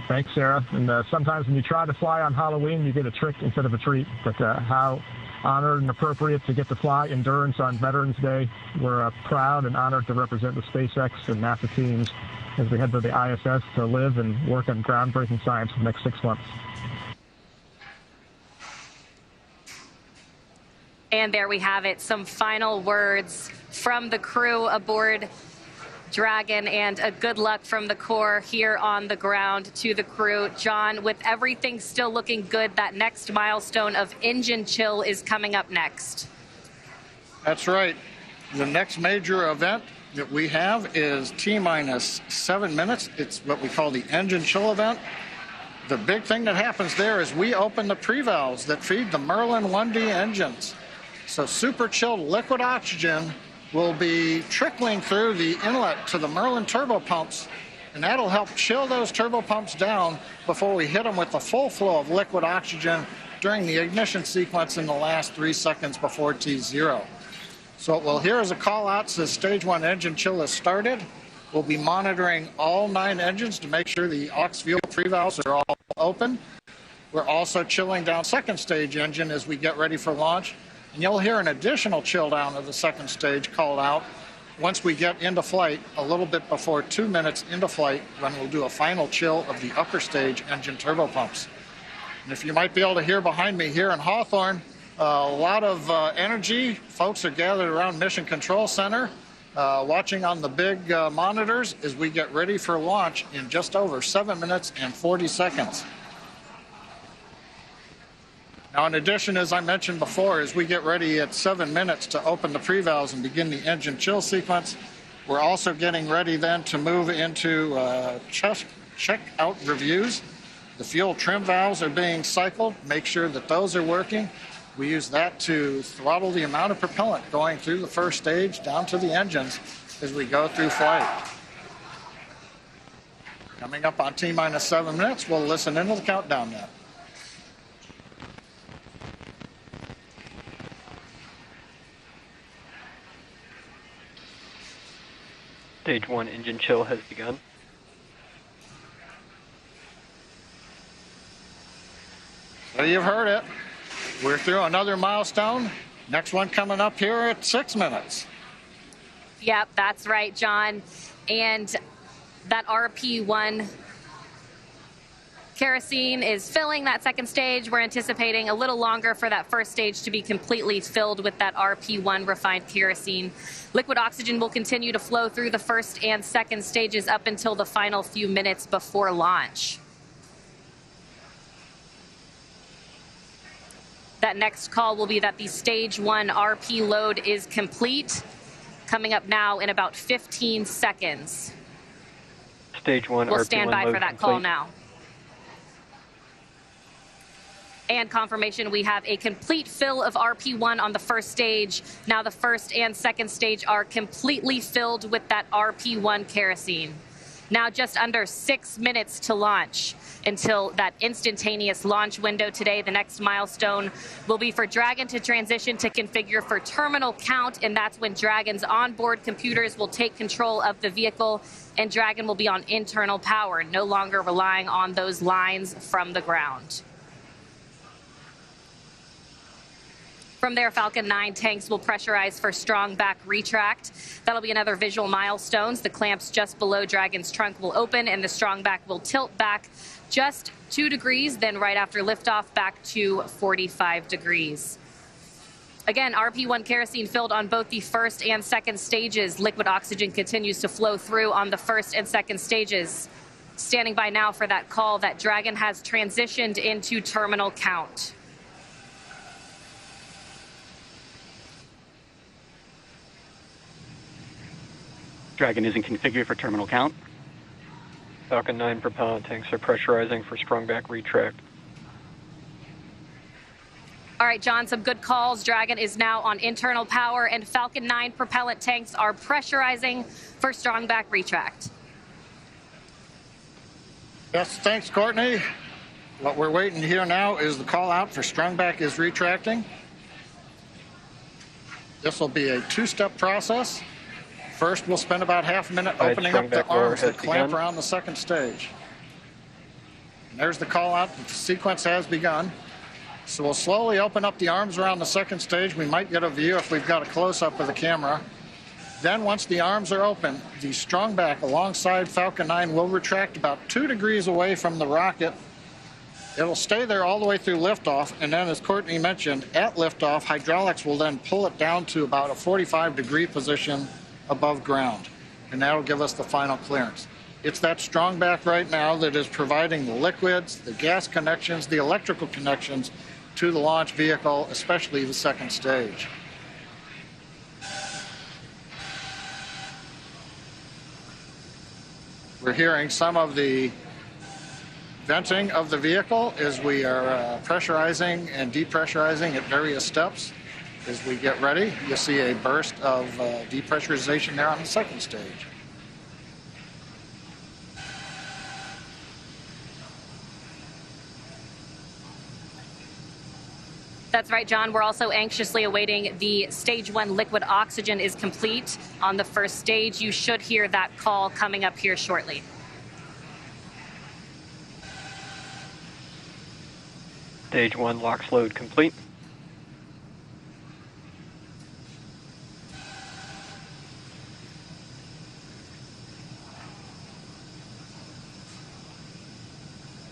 Thanks, Sarah. And sometimes when you try to fly on Halloween, you get a trick instead of a treat. But how honored and appropriate to get to fly Endurance on Veterans Day. We're proud and honored to represent the SpaceX and NASA teams as we head to the ISS to live and work on groundbreaking science for the next 6 months. And there we have it, some final words from the crew aboard Dragon, and a good luck from the Corps here on the ground to the crew. John, with everything still looking good, that next milestone of engine chill is coming up next. That's right. The next major event that we have is T-7 minutes. It's what we call the engine chill event. The big thing that happens there is we open the pre-valves that feed the Merlin 1D engines. So super chilled liquid oxygen will be trickling through the inlet to the Merlin turbo pumps, and that'll help chill those turbo pumps down before we hit them with the full flow of liquid oxygen during the ignition sequence in the last 3 seconds before T0. So what we'll hear is a call out says stage 1 engine chill has started. We'll be monitoring all 9 engines to make sure the aux fuel pre-valves are all open. We're also chilling down second stage engine as we get ready for launch. And you'll hear an additional chill down of the second stage called out once we get into flight a little bit before 2 minutes into flight, when we'll do a final chill of the upper stage engine turbo pumps. And if you might be able to hear behind me here in Hawthorne, a lot of energy. Folks are gathered around Mission Control Center, watching on the big monitors as we get ready for launch in just over 7 minutes and 40 seconds. Now, in addition, as I mentioned before, as we get ready at 7 minutes to open the pre-valves and begin the engine chill sequence, we're also getting ready then to move into check-out reviews. The fuel trim valves are being cycled, make sure that those are working. We use that to throttle the amount of propellant going through the first stage down to the engines as we go through flight. Coming up on T-7 minutes, we'll listen into the countdown now. Stage 1 engine chill has begun. So you've heard it. We're through another milestone. Next one coming up here at 6 minutes. Yep, that's right, John. And that RP1 kerosene is filling that second stage. We're anticipating a little longer for that first stage to be completely filled with that RP1 refined kerosene. Liquid oxygen will continue to flow through the first and second stages up until the final few minutes before launch. That next call will be that the stage 1 RP load is complete, coming up now in about 15 seconds. Stage 1 We'll RP1 stand by load for that complete. call now. And confirmation, we have a complete fill of RP1 on the first stage. Now the first and second stage are completely filled with that RP1 kerosene. Now just under 6 minutes to launch until that instantaneous launch window today. The next milestone will be for Dragon to transition to configure for terminal count, and that's when Dragon's onboard computers will take control of the vehicle, and Dragon will be on internal power, no longer relying on those lines from the ground. From there, Falcon 9 tanks will pressurize for strong back retract. That'll be another visual milestone. The clamps just below Dragon's trunk will open, and the strong back will tilt back just 2 degrees, then right after liftoff, back to 45 degrees. Again, RP1 kerosene filled on both the first and second stages. Liquid oxygen continues to flow through on the first and second stages. Standing by now for that call that Dragon has transitioned into terminal count. Dragon isn't configured for terminal count. Falcon 9 propellant tanks are pressurizing for strong back retract. All right, John, some good calls. Dragon is now on internal power, and Falcon 9 propellant tanks are pressurizing for strong back retract. Yes, thanks, Courtney. What we're waiting here now is the call out for strong back is retracting. This will be a 2-step process. First, we'll spend about half a minute opening up the arms that clamp around the second stage. And there's the call out that the sequence has begun. So we'll slowly open up the arms around the second stage. We might get a view if we've got a close-up of the camera. Then once the arms are open, the strong back alongside Falcon 9 will retract about 2 degrees away from the rocket. It'll stay there all the way through liftoff, and then as Courtney mentioned, at liftoff, hydraulics will then pull it down to about a 45-degree position above ground, and that'll give us the final clearance. It's that strong back right now that is providing the liquids, the gas connections, the electrical connections to the launch vehicle, especially the second stage. We're hearing some of the venting of the vehicle as we are pressurizing and depressurizing at various steps. As we get ready, you'll see a burst of depressurization there on the second stage. That's right, John. We're also anxiously awaiting the stage 1 liquid oxygen is complete on the first stage. You should hear that call coming up here shortly. Stage 1 LOX load complete.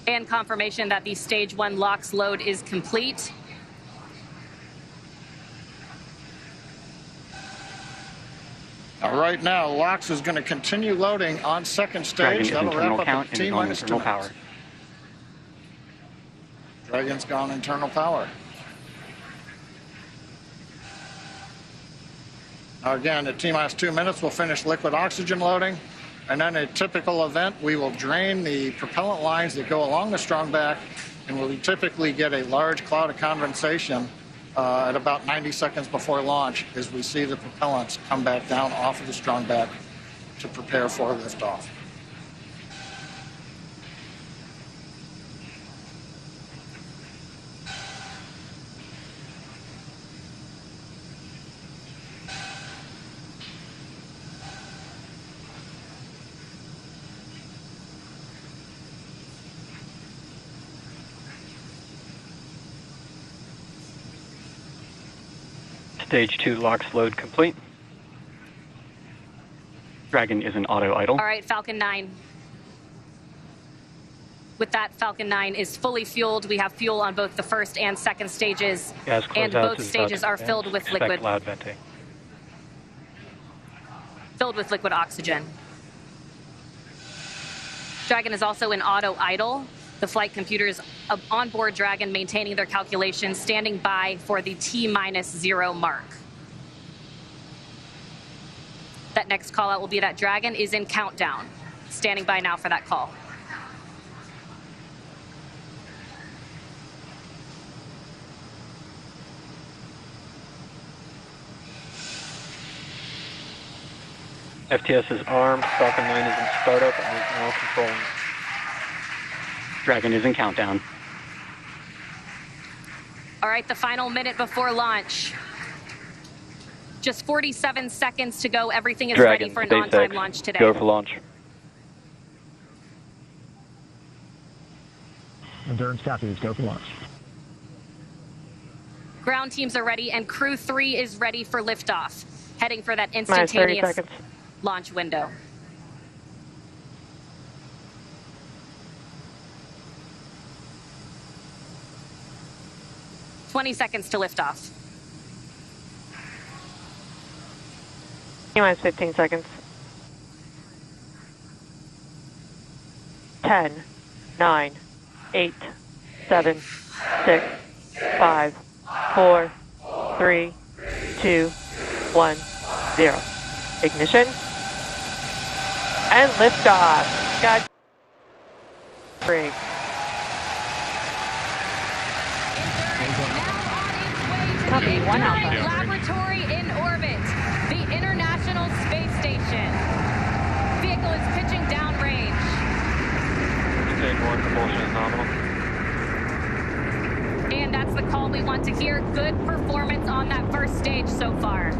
And confirmation that the stage 1 LOX load is complete. Right now, LOX is going to continue loading on second stage. That'll wrap up at T-minus 2 minutes. Dragon's gone internal power. Now again, at T-minus 2 minutes, we'll finish liquid oxygen loading. And then a typical event, we will drain the propellant lines that go along the strong back, and we'll typically get a large cloud of condensation at about 90 seconds before launch as we see the propellants come back down off of the strong back to prepare for liftoff. Stage 2 LOX load complete. Dragon is in auto idle. All right, Falcon 9. With that, Falcon 9 is fully fueled. We have fuel on both the first and second stages, and both stages are filled with liquid. Loud venting. Filled with liquid oxygen. Dragon is also in auto idle. The flight computers on board Dragon maintaining their calculations, standing by for the T-0 mark. That next call out will be that Dragon is in countdown. Standing by now for that call. FTS is armed, Falcon 9 is in startup and is now controlling. Dragon is in countdown. All right, the final minute before launch. Just 47 seconds to go. Everything is ready for an on-time launch today. Go for launch. Endurance copies. Go for launch. Ground teams are ready, and Crew-3 is ready for liftoff, heading for that instantaneous launch window. "20 seconds to liftoff. T-minus 15 seconds. 10, 9, 8, 7, 6, 5, 4, 3, 2, 1, 0. Ignition. And liftoff. God. Free. Copy, 1 Alpha. Laboratory in orbit. The International Space Station. Vehicle is pitching downrange. Stage 1 propulsion is nominal. And that's the call we want to hear. Good performance on that first stage so far.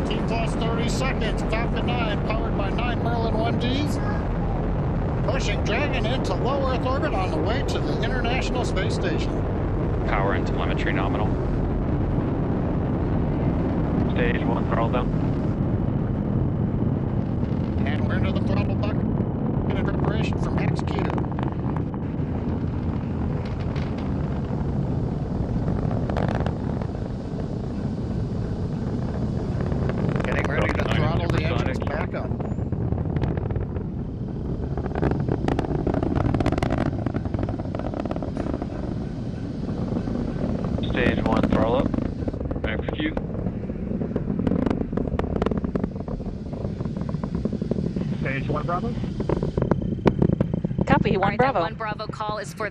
T plus 30 seconds. Falcon 9 powered by 9 Merlin 1Ds. Pushing Dragon into low Earth orbit on the way to the International Space Station. Power and telemetry nominal. Stage 1 throttle down. And we're into the throttle bucket in preparation for max Q. Getting ready to throttle the engines back up. Stage 1 throttle up. Execute. Stage 1 Bravo. Copy, 1 Bravo. 1 Bravo call is for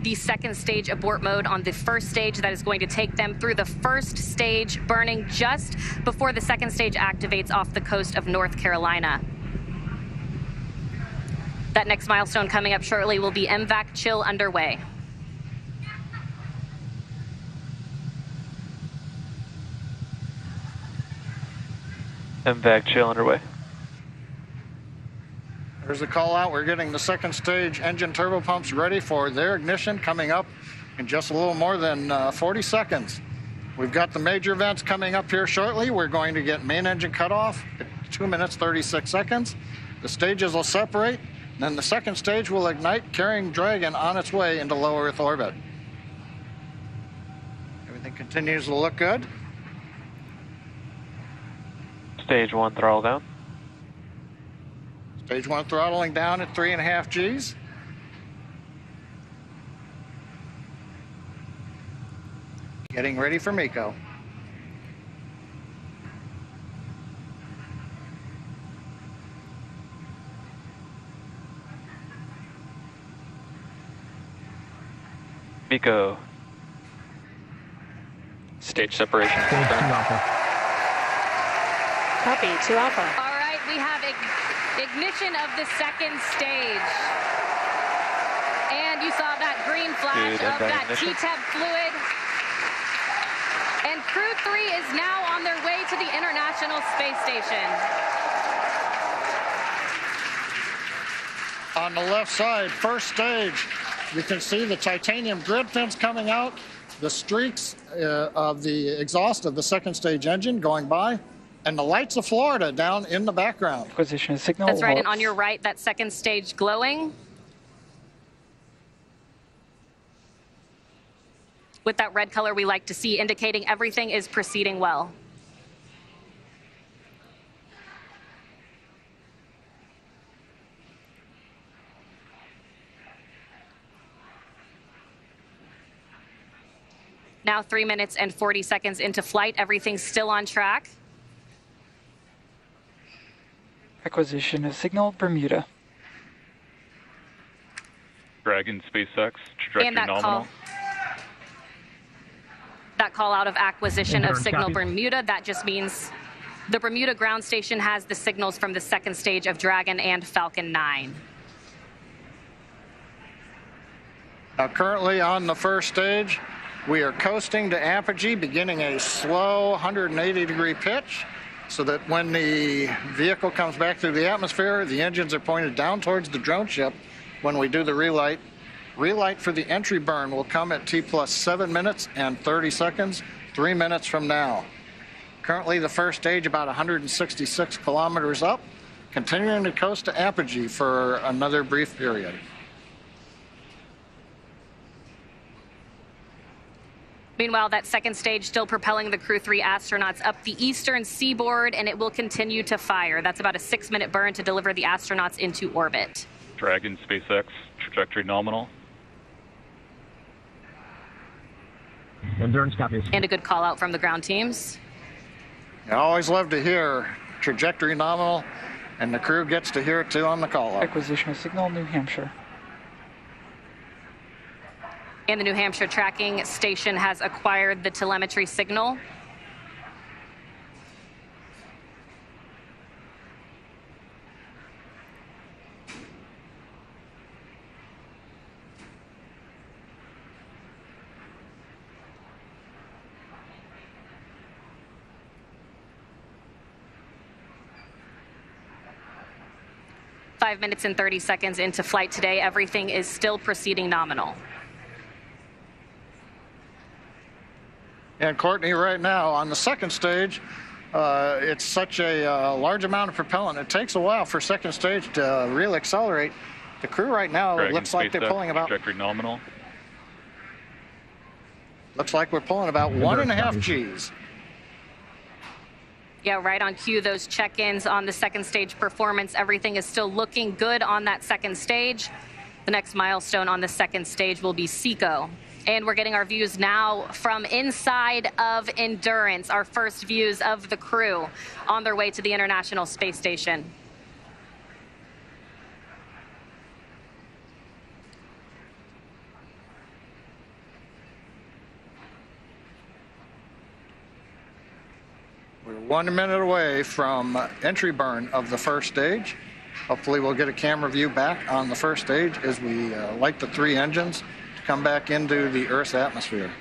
the second stage abort mode on the first stage. That is going to take them through the first stage, burning just before the second stage activates off the coast of North Carolina. That next milestone coming up shortly will be MVAC chill underway. MVAC chill underway. There's the call out. We're getting the second stage engine turbopumps ready for their ignition coming up in just a little more than 40 seconds. We've got the major events coming up here shortly. We're going to get main engine cutoff at 2 minutes 36 seconds. The stages will separate, and then the second stage will ignite, carrying Dragon on its way into low Earth orbit. Everything continues to look good. Stage 1 throttle down. Stage 1 throttling down at 3.5 Gs. Getting ready for MECO. MECO. Stage separation. Stage 2 Alpha. Copy, 2 Alpha. All right, we have ignition of the second stage. And you saw that green flash of that T-TEB fluid. And Crew-3 is now on their way to the International Space Station. On the left side, first stage, you can see the titanium grid fins coming out. the streaks of the exhaust of the second stage engine going by, and the lights of Florida down in the background. Acquisition signal. That's right, and on your right, that second stage glowing. With that red color we like to see, indicating everything is proceeding well. Now 3 minutes and 40 seconds into flight. Everything's still on track. Acquisition of signal, Bermuda. Dragon, SpaceX, trajectory And that nominal. That call out of acquisition of Endurance signal copy. Bermuda, that just means the Bermuda ground station has the signals from the second stage of Dragon and Falcon 9. Now, currently on the first stage, we are coasting to apogee, beginning a slow 180-degree pitch, so that when the vehicle comes back through the atmosphere, the engines are pointed down towards the drone ship when we do the relight. Relight for the entry burn will come at T plus 7 minutes and 30 seconds, 3 minutes from now. Currently, the first stage about 166 kilometers up, continuing to coast to apogee for another brief period. Meanwhile, that second stage still propelling the Crew-3 astronauts up the eastern seaboard, and it will continue to fire. That's about a 6-minute burn to deliver the astronauts into orbit. Dragon, SpaceX, trajectory nominal. Endurance copies. And a good call out from the ground teams. I always love to hear trajectory nominal, and the crew gets to hear it too on the call out. Acquisition of signal, New Hampshire. And the New Hampshire tracking station has acquired the telemetry signal. Five minutes and 30 seconds into flight today, everything is still proceeding nominal. And Courtney, right now on the second stage, it's such a large amount of propellant. It takes a while for second stage to really accelerate. The crew right now, Dragon, looks like they're SpaceX, pulling about. trajectory nominal. Looks like we're pulling about 1.5 Gs. Yeah, right on cue, those check-ins on the second stage performance. Everything is still looking good on that second stage. The next milestone on the second stage will be SECO. And we're getting our views now from inside of Endurance, our first views of the crew on their way to the International Space Station. We're 1 minute away from entry burn of the first stage. Hopefully we'll get a camera view back on the first stage as we light the 3 engines to come back into the Earth's atmosphere.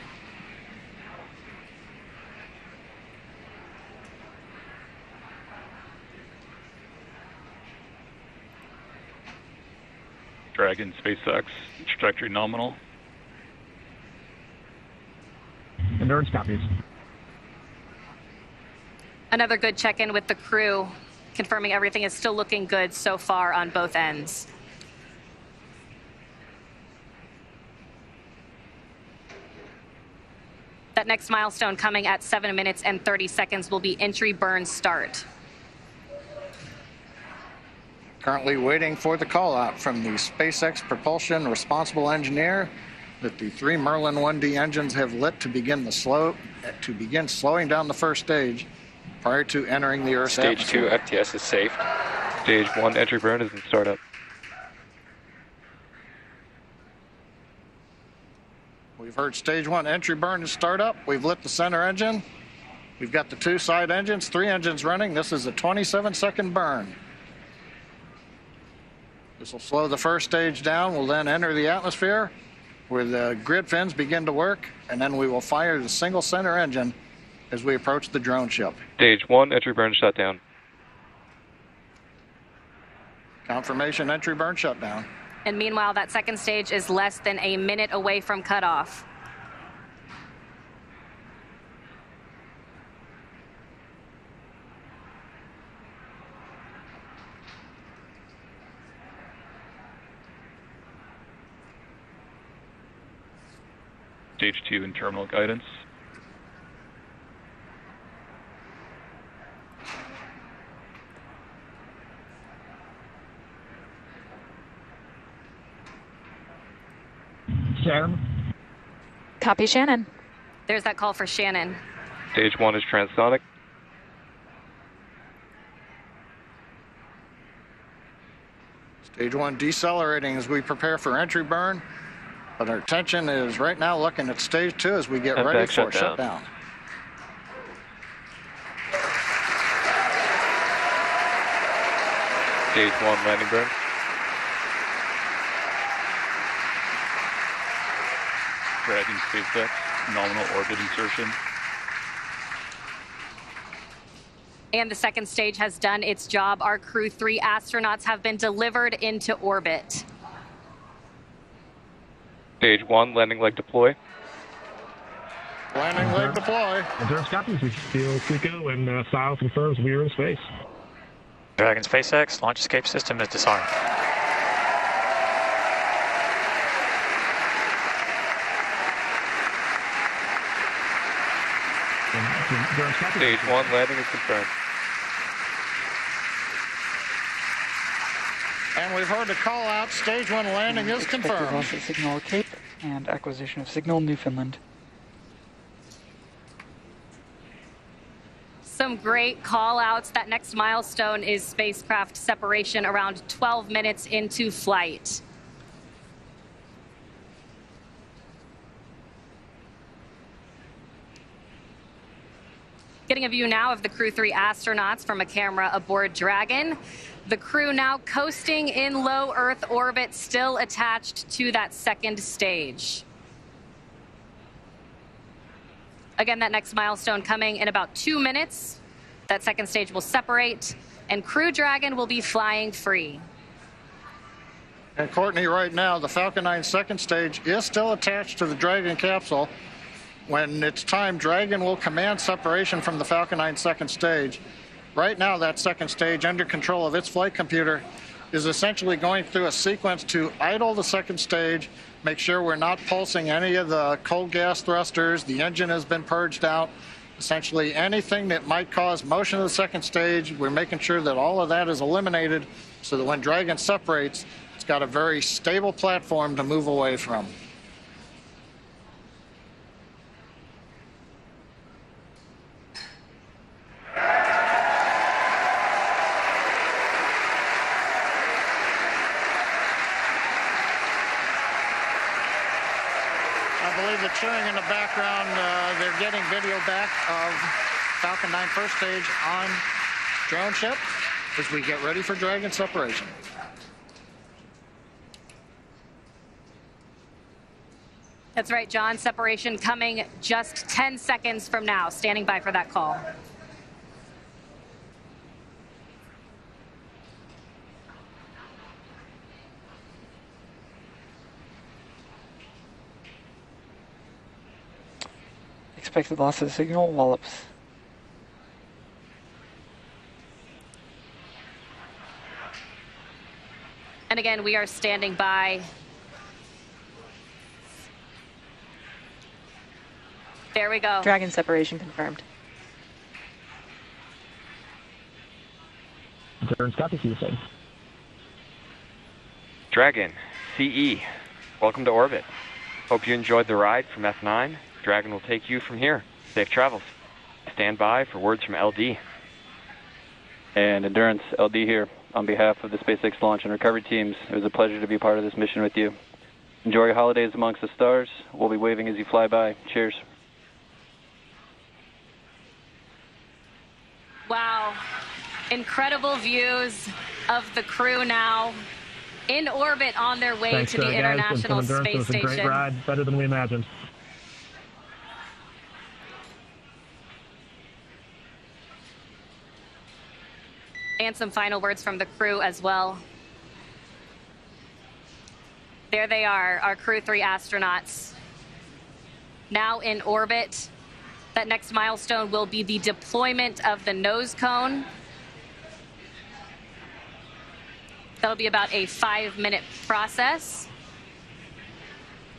Dragon, SpaceX, trajectory nominal. Endurance copies. Another good check-in with the crew, confirming everything is still looking good so far on both ends. That next milestone coming at 7 minutes and 30 seconds will be entry burn start. Currently waiting for the call out from the SpaceX propulsion responsible engineer that the 3 Merlin 1D engines have lit to begin slowing down the first stage prior to entering the Earth's Stage atmosphere. 2 FTS is safe. Stage 1 entry burn is in startup. We've heard stage 1 entry burn is start up. We've lit the center engine. We've got the 2 side engines, 3 engines running. This is a 27-second burn. This will slow the first stage down. We'll then enter the atmosphere where the grid fins begin to work, and then we will fire the single center engine as we approach the drone ship. Stage 1 entry burn shut down. Confirmation entry burn shutdown. And meanwhile, that second stage is less than a minute away from cutoff. Stage 2 and terminal guidance. Shannon. Copy, Shannon. There's that call for Shannon. Stage 1 is transonic. Stage 1 decelerating as we prepare for entry burn, but our attention is right now looking at Stage 2 as we get ready for shutdown. Stage 1 landing burn. Dragon SpaceX, nominal orbit insertion. And the second stage has done its job. Our Crew-3 astronauts have been delivered into orbit. Stage 1, landing leg deploy. Landing leg deploy. Endurance copies. We feel Flico and FILE confirms we are in space. Dragon SpaceX, launch escape system is disarmed. Stage 1, landing is confirmed. And we've heard the call out. Stage 1 landing is confirmed. Loss of signal Cape and acquisition of signal Newfoundland. Some great call outs. That next milestone is spacecraft separation around 12 minutes into flight. Getting a view now of the Crew-3 astronauts from a camera aboard Dragon. The crew now coasting in low Earth orbit, still attached to that second stage. Again, that next milestone coming in about 2 minutes. That second stage will separate, and Crew Dragon will be flying free. And Courtney, right now, the Falcon 9 second stage is still attached to the Dragon capsule. When it's time, Dragon will command separation from the Falcon 9 second stage. Right now, that second stage, under control of its flight computer, is essentially going through a sequence to idle the second stage, make sure we're not pulsing any of the cold gas thrusters, the engine has been purged out. Essentially anything that might cause motion of the second stage, we're making sure that all of that is eliminated so that when Dragon separates, it's got a very stable platform to move away from. The cheering in the background, they're getting video back of Falcon 9 first stage on drone ship as we get ready for Dragon separation. That's right, John. Separation coming just 10 seconds from now. Standing by for that call. Expected loss of signal, Wallops. And again, we are standing by. There we go. Dragon separation confirmed. Endurance copies, you say. Dragon, CE, welcome to orbit. Hope you enjoyed the ride from F9. Dragon will take you from here. Safe travels. Stand by for words from LD. And Endurance, LD here. On behalf of the SpaceX launch and recovery teams, it was a pleasure to be part of this mission with you. Enjoy your holidays amongst the stars. We'll be waving as you fly by. Cheers. Wow. Incredible views of the crew now in orbit on their way to the International Space Station. It was a great ride, better than we imagined. And some final words from the crew as well. There they are, our Crew-3 astronauts. Now in orbit. That next milestone will be the deployment of the nose cone. That'll be about a 5-minute process.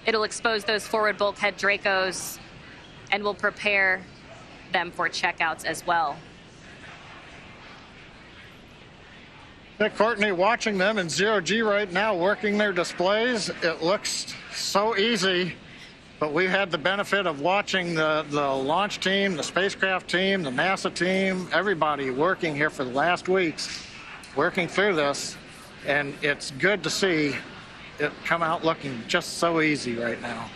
It'll expose those forward bulkhead Dracos and will prepare them for checkouts as well. Courtney, watching them in zero-G right now, working their displays, it looks so easy, but we had the benefit of watching the launch team, the spacecraft team, the NASA team, everybody working here for the last weeks, working through this, and it's good to see it come out looking just so easy right now.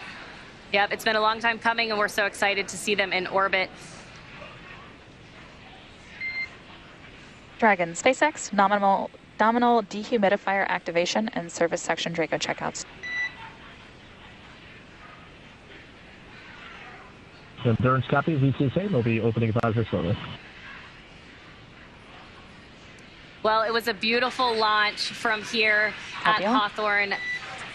Yep, it's been a long time coming, and we're so excited to see them in orbit. Dragon, SpaceX, nominal dehumidifier activation and service section Draco checkouts. Endurance copy, VCSA will be opening visor slowly. Well, it was a beautiful launch from here at Hawthorne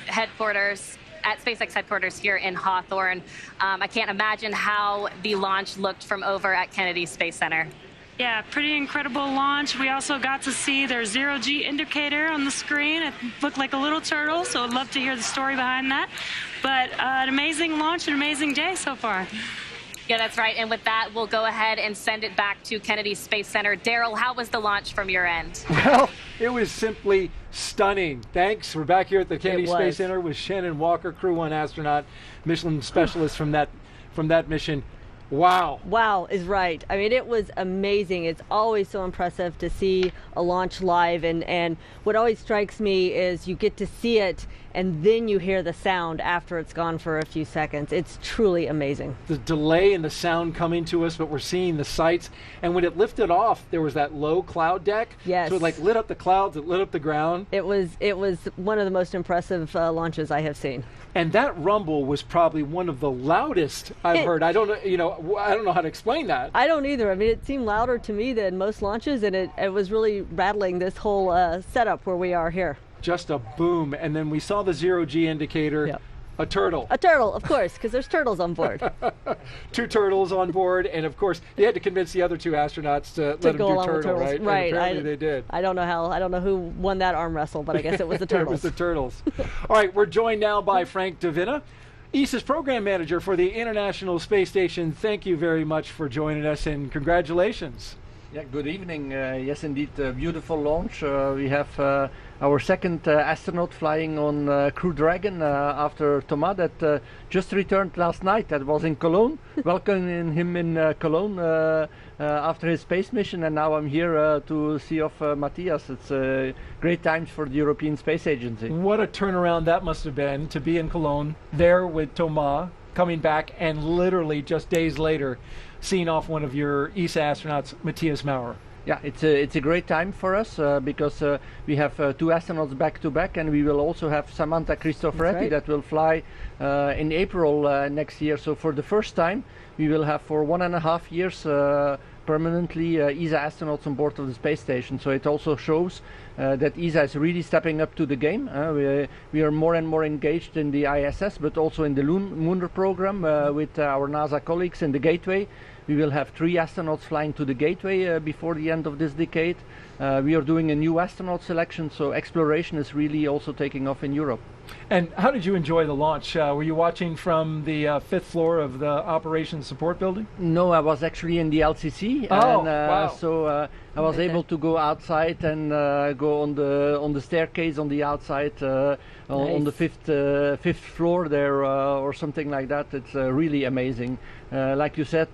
headquarters, at SpaceX headquarters here in Hawthorne. I can't imagine how the launch looked from over at Kennedy Space Center. Yeah, pretty incredible launch. We also got to see their zero-G indicator on the screen. It looked like a little turtle, so I'd love to hear the story behind that. But an amazing launch, an amazing day so far. Yeah, that's right. And with that, we'll go ahead and send it back to Kennedy Space Center. Daryl, how was the launch from your end? Well, it was simply stunning. Thanks. We're back here at the Kennedy Space Center with Shannon Walker, Crew-1 astronaut, mission specialist from that mission. Wow. Wow is right. I mean, it was amazing. It's always so impressive to see a launch live, and what always strikes me is you get to see it and then you hear the sound after it's gone for a few seconds. It's truly amazing. The delay in the sound coming to us, but we're seeing the sights. And when it lifted off, there was that low cloud deck. Yes. So it like lit up the clouds, it lit up the ground. It was one of the most impressive launches I have seen. And that rumble was probably one of the loudest I've heard. I don't know how to explain that. I don't either. I mean, it seemed louder to me than most launches, and it was really rattling this whole setup where we are here. Just a boom, and then we saw the zero-G indicator. Yep. A turtle. A turtle, of course, because there's turtles on board. 2 turtles on board, and of course they had to convince the other 2 astronauts to let them do turtle, right? Right. And apparently they did. I don't know who won that arm wrestle, but I guess it was the turtles. It was the turtles. All right, we're joined now by Frank Davina, ESA's program manager for the International Space Station. Thank you very much for joining us, and congratulations. Yeah, good evening. Yes, indeed, beautiful launch. We have our second astronaut flying on Crew Dragon after Thomas that just returned last night. That was in Cologne. Welcoming him in Cologne after his space mission, and now I'm here to see off Matthias. It's great times for the European Space Agency. What a turnaround that must have been to be in Cologne, there with Thomas, coming back, and literally just days later seeing off one of your ESA astronauts, Matthias Maurer. Yeah, it's a great time for us because we have 2 astronauts back to back, and we will also have Samantha Cristoforetti that will fly in April next year. So for the first time, we will have for 1.5 years permanently ESA astronauts on board of the space station. So it also shows that ESA is really stepping up to the game. We are more and more engaged in the ISS, but also in the lunar program with our NASA colleagues in the Gateway. We will have 3 astronauts flying to the Gateway before the end of this decade. We are doing a new astronaut selection, so exploration is really also taking off in Europe. And how did you enjoy the launch? Were you watching from the 5th floor of the Operations Support Building? No, I was actually in the LCC. Oh, and, wow. So I was able to go outside and go on the staircase on the outside on the fifth floor there or something like that. It's really amazing. Like you said,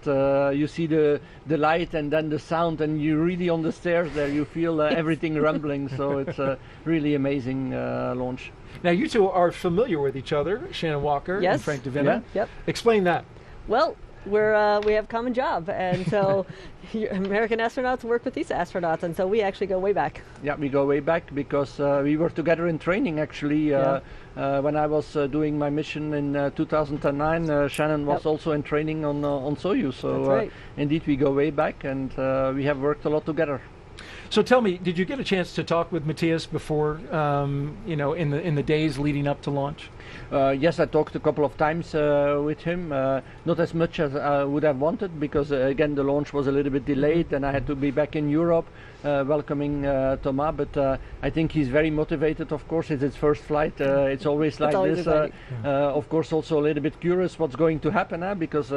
you see the light and then the sound, and you're really on the stairs there. You feel everything rumbling. So it's a really amazing launch. Now, you 2 are familiar with each other, Shannon Walker and Frank Davina. Yeah. Yep. Explain that. Well, we have a common job, and so American astronauts work with these astronauts, and so we actually go way back. Yeah, we go way back because we were together in training actually. When I was doing my mission in 2009, Shannon was also in training on Soyuz. So That's right. Indeed, we go way back, and we have worked a lot together. So tell me, did you get a chance to talk with Matthias before, in the days leading up to launch? Yes, I talked a couple of times with him, not as much as I would have wanted, because again the launch was a little bit delayed and I had to be back in Europe welcoming Thomas, but I think he's very motivated. Of course, it's his first flight. It's always like this. Of course, also a little bit curious what's going to happen, because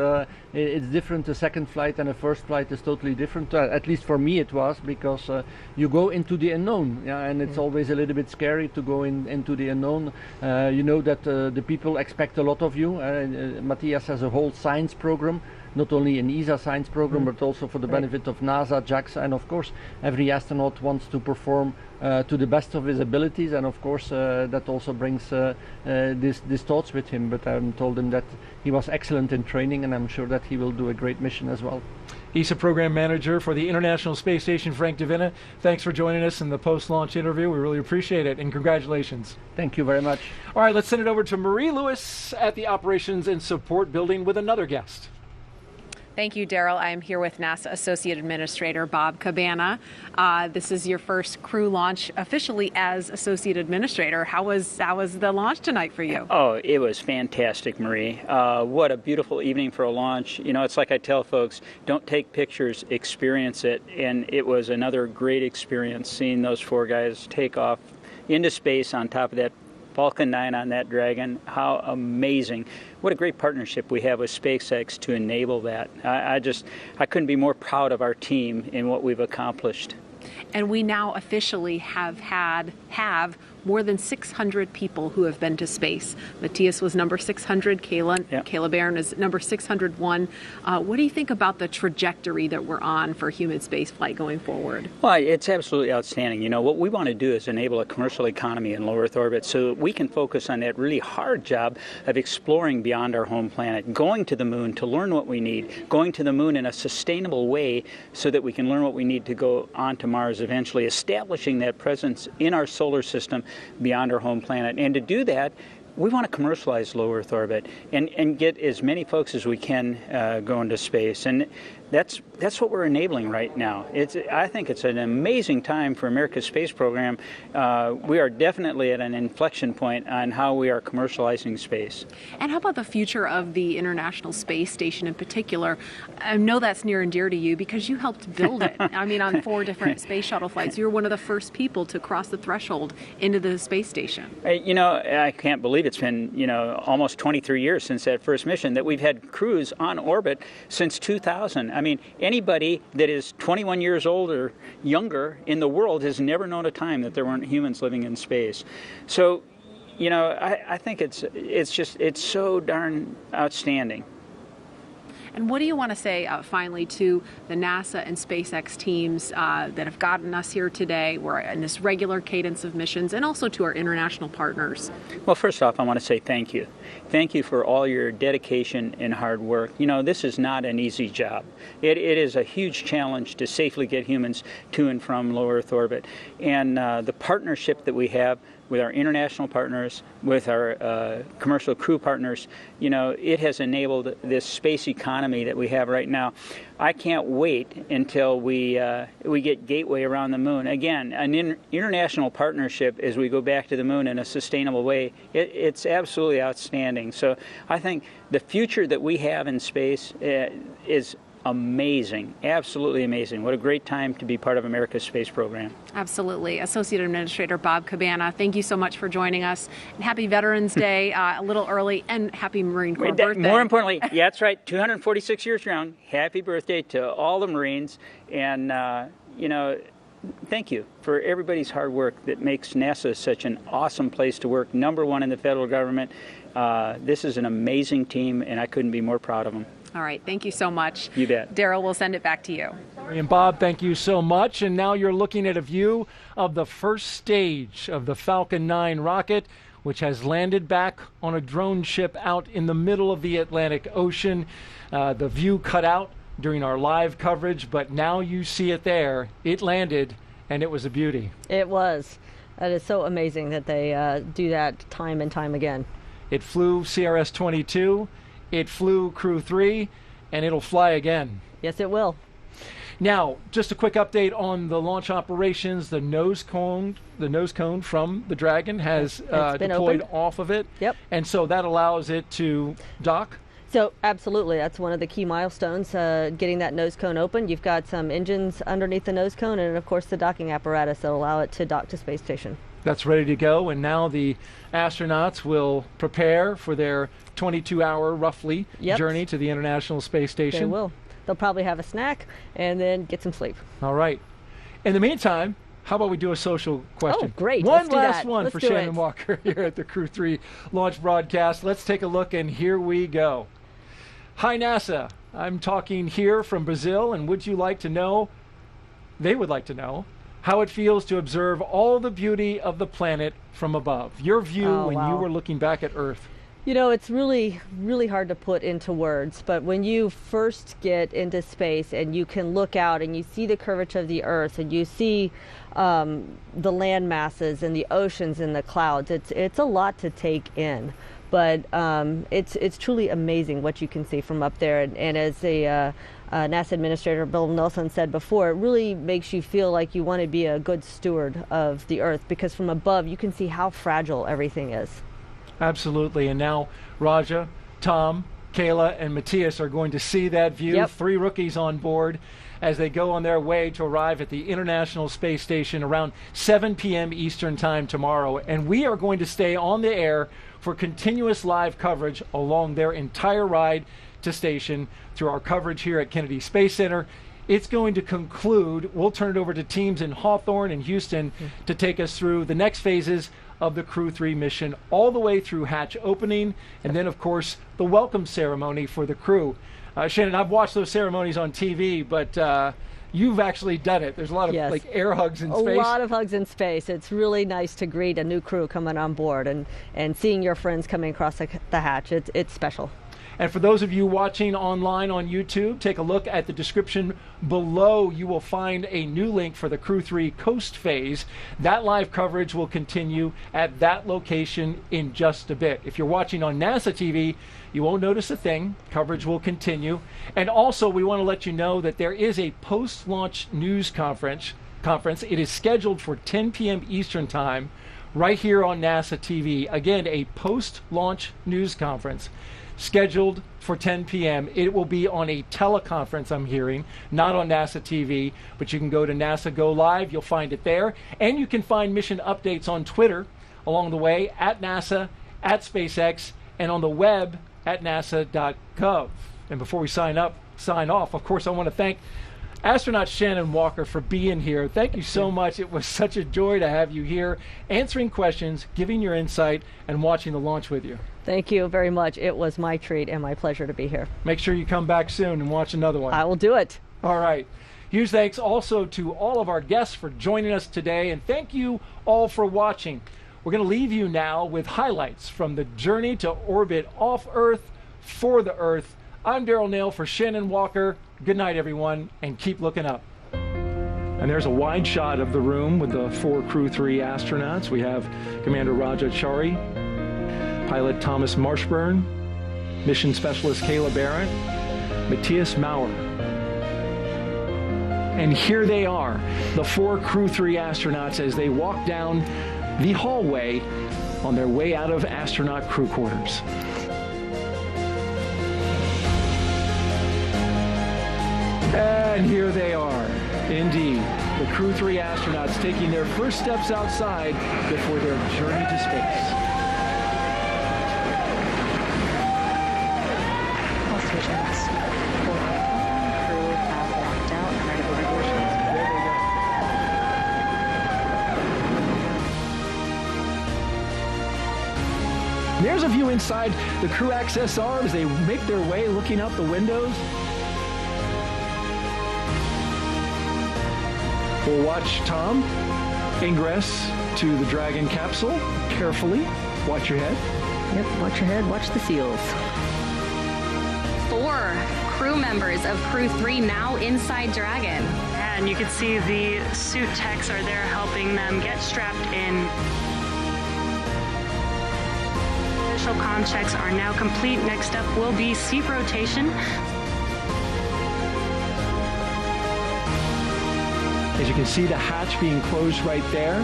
it's different. The second flight and the first flight is totally different. At least for me it was, because you go into the unknown, and it's always a little bit scary to go into the unknown. You know that the people expect a lot of you. Matthias has a whole science program, not only an ESA science program, but also for the benefit of NASA, JAXA, and of course every astronaut wants to perform to the best of his abilities, and of course that also brings these thoughts with him. But I told him that he was excellent in training, and I'm sure that he will do a great mission as well. ESA Program Manager for the International Space Station, Frank De Vinne, thanks for joining us in the post-launch interview. We really appreciate it, and congratulations. Thank you very much. All right, let's send it over to Marie Lewis at the Operations and Support Building with another guest. Thank you, Daryl. I am here with NASA Associate Administrator Bob Cabana. This is your first crew launch officially as Associate Administrator. How was the launch tonight for you? Oh, it was fantastic, Marie. What a beautiful evening for a launch. You know, it's like I tell folks, don't take pictures, experience it. And it was another great experience seeing those four guys take off into space on top of that Falcon 9 on that Dragon. How amazing. What a great partnership we have with SpaceX to enable that. I couldn't be more proud of our team in what we've accomplished. And we now officially have more than 600 people who have been to space. Matthias was number 600, Kayla Barron is number 601. What do you think about the trajectory that we're on for human spaceflight going forward? Well, it's absolutely outstanding. You know, what we want to do is enable a commercial economy in low Earth orbit so that we can focus on that really hard job of exploring beyond our home planet, going to the moon to learn what we need, going to the moon in a sustainable way so that we can learn what we need to go on to Mars eventually, establishing that presence in our solar system beyond our home planet. And to do that, we want to commercialize low Earth orbit and get as many folks as we can go into space. And that's what we're enabling right now. I think it's an amazing time for America's space program. We are definitely at an inflection point on how we are commercializing space. And how about the future of the International Space Station in particular? I know that's near and dear to you because you helped build it. I mean, on 4 different space shuttle flights. You were one of the first people to cross the threshold into the space station. You know, I can't believe it's been, almost 23 years since that first mission, that we've had crews on orbit since 2000. I mean, anybody that is 21 years old or younger in the world has never known a time that there weren't humans living in space. So, I think it's so darn outstanding. And what do you want to say finally to the NASA and SpaceX teams that have gotten us here today? We're in this regular cadence of missions, and also to our international partners. Well, first off, I want to say thank you. Thank you for all your dedication and hard work. This is not an easy job. It is a huge challenge to safely get humans to and from low Earth orbit. And the partnership that we have with our international partners, with our commercial crew partners, it has enabled this space economy that we have right now. I can't wait until we get Gateway around the moon. Again, an international partnership as we go back to the moon in a sustainable way. It's absolutely outstanding. So I think the future that we have in space is amazing, absolutely amazing. What a great time to be part of America's space program. Absolutely. Associate Administrator Bob Cabana, thank you so much for joining us. And happy Veterans Day, a little early, and happy Marine Corps birthday. More importantly, yeah, that's right, 246 years young. Happy birthday to all the Marines. And, thank you for everybody's hard work that makes NASA such an awesome place to work, #1 in the federal government. This is an amazing team, and I couldn't be more proud of them. All right. Thank you so much. You bet. Daryl, we'll send it back to you. And Bob, thank you so much. And now you're looking at a view of the first stage of the Falcon 9 rocket, which has landed back on a drone ship out in the middle of the Atlantic Ocean. The view cut out during our live coverage, but now you see it there. It landed, and it was a beauty. It was. That is so amazing that they do that time and time again. It flew CRS-22. It flew Crew-3, and it'll fly again. Yes, it will. Now, just a quick update on the launch operations. The nose cone from the Dragon has deployed off of it. Yep. And so that allows it to dock. So absolutely, that's one of the key milestones, getting that nose cone open. You've got some engines underneath the nose cone, and of course the docking apparatus that allow it to dock to space station. That's ready to go, and now the astronauts will prepare for their 22-hour, roughly, journey to the International Space Station. They will. They'll probably have a snack and then get some sleep. All right. In the meantime, how about we do a social question? Oh, great. One last one for Shannon it. Walker here at the Crew-3 launch broadcast. Let's take a look, and here we go. Hi, NASA. I'm talking here from Brazil, and would you like to know, they would like to know, how it feels to observe all the beauty of the planet from above. Your view when you were looking back at Earth. You know, it's really, really hard to put into words, but when you first get into space and you can look out and you see the curvature of the Earth and you see the land masses and the oceans and the clouds, it's a lot to take in. But it's truly amazing what you can see from up there. And as a NASA Administrator Bill Nelson said before, it really makes you feel like you want to be a good steward of the Earth, because from above you can see how fragile everything is. Absolutely. And now Raja, Tom, Kayla, and Matthias are going to see that view. Yep. 3 rookies on board as they go on their way to arrive at the International Space Station around 7 p.m. Eastern Time tomorrow. And we are going to stay on the air for continuous live coverage along their entire ride to station through our coverage here at Kennedy Space Center. It's going to conclude. We'll turn it over to teams in Hawthorne and Houston to take us through the next phases of the Crew-3 mission, all the way through hatch opening, and then, of course, the welcome ceremony for the crew. Shannon, I've watched those ceremonies on TV, but you've actually done it. There's a lot of like air hugs in space. A lot of hugs in space. It's really nice to greet a new crew coming on board and seeing your friends coming across the hatch. It's special. And for those of you watching online on YouTube, take a look at the description below. You will find a new link for the Crew-3 Coast Phase. That live coverage will continue at that location in just a bit. If you're watching on NASA TV, you won't notice a thing. Coverage will continue. And also, we want to let you know that there is a post-launch news conference. It is scheduled for 10 p.m. Eastern Time right here on NASA TV. Again, a post-launch news conference scheduled for 10 p.m. It will be on a teleconference, I'm hearing, not on NASA TV, but you can go to NASA Go Live. You'll find it there. And you can find mission updates on Twitter along the way, at NASA, at SpaceX, and on the web at nasa.gov. And before we sign off, of course, I want to thank astronaut Shannon Walker for being here. Thank you so much. It was such a joy to have you here, answering questions, giving your insight, and watching the launch with you. Thank you very much. It was my treat and my pleasure to be here. Make sure you come back soon and watch another one. I will do it. All right. Huge thanks also to all of our guests for joining us today, and thank you all for watching. We're going to leave you now with highlights from the journey to orbit off Earth for the Earth. I'm Daryl Nail for Shannon Walker. Good night, everyone, and keep looking up. And there's a wide shot of the room with the 4 Crew-3 astronauts. We have Commander Raja Chari, Pilot Thomas Marshburn, Mission Specialist Kayla Barrett, Matthias Maurer. And here they are, the 4 Crew-3 astronauts, as they walk down the hallway on their way out of astronaut crew quarters. And here they are, indeed, the Crew-3 astronauts taking their first steps outside before their journey to space. There's a view inside the Crew XSR as they make their way looking out the windows. We'll watch Tom ingress to the Dragon capsule carefully. Watch your head. Yep, watch your head, watch the seals. 4 crew members of Crew-3 now inside Dragon. And you can see the suit techs are there helping them get strapped in. Initial comm checks are now complete. Next up will be seat rotation. As you can see, the hatch being closed right there.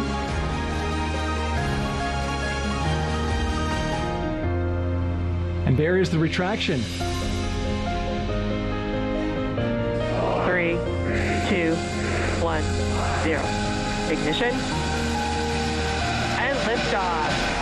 And there is the retraction. 3, 2, 1, 0. Ignition. And liftoff.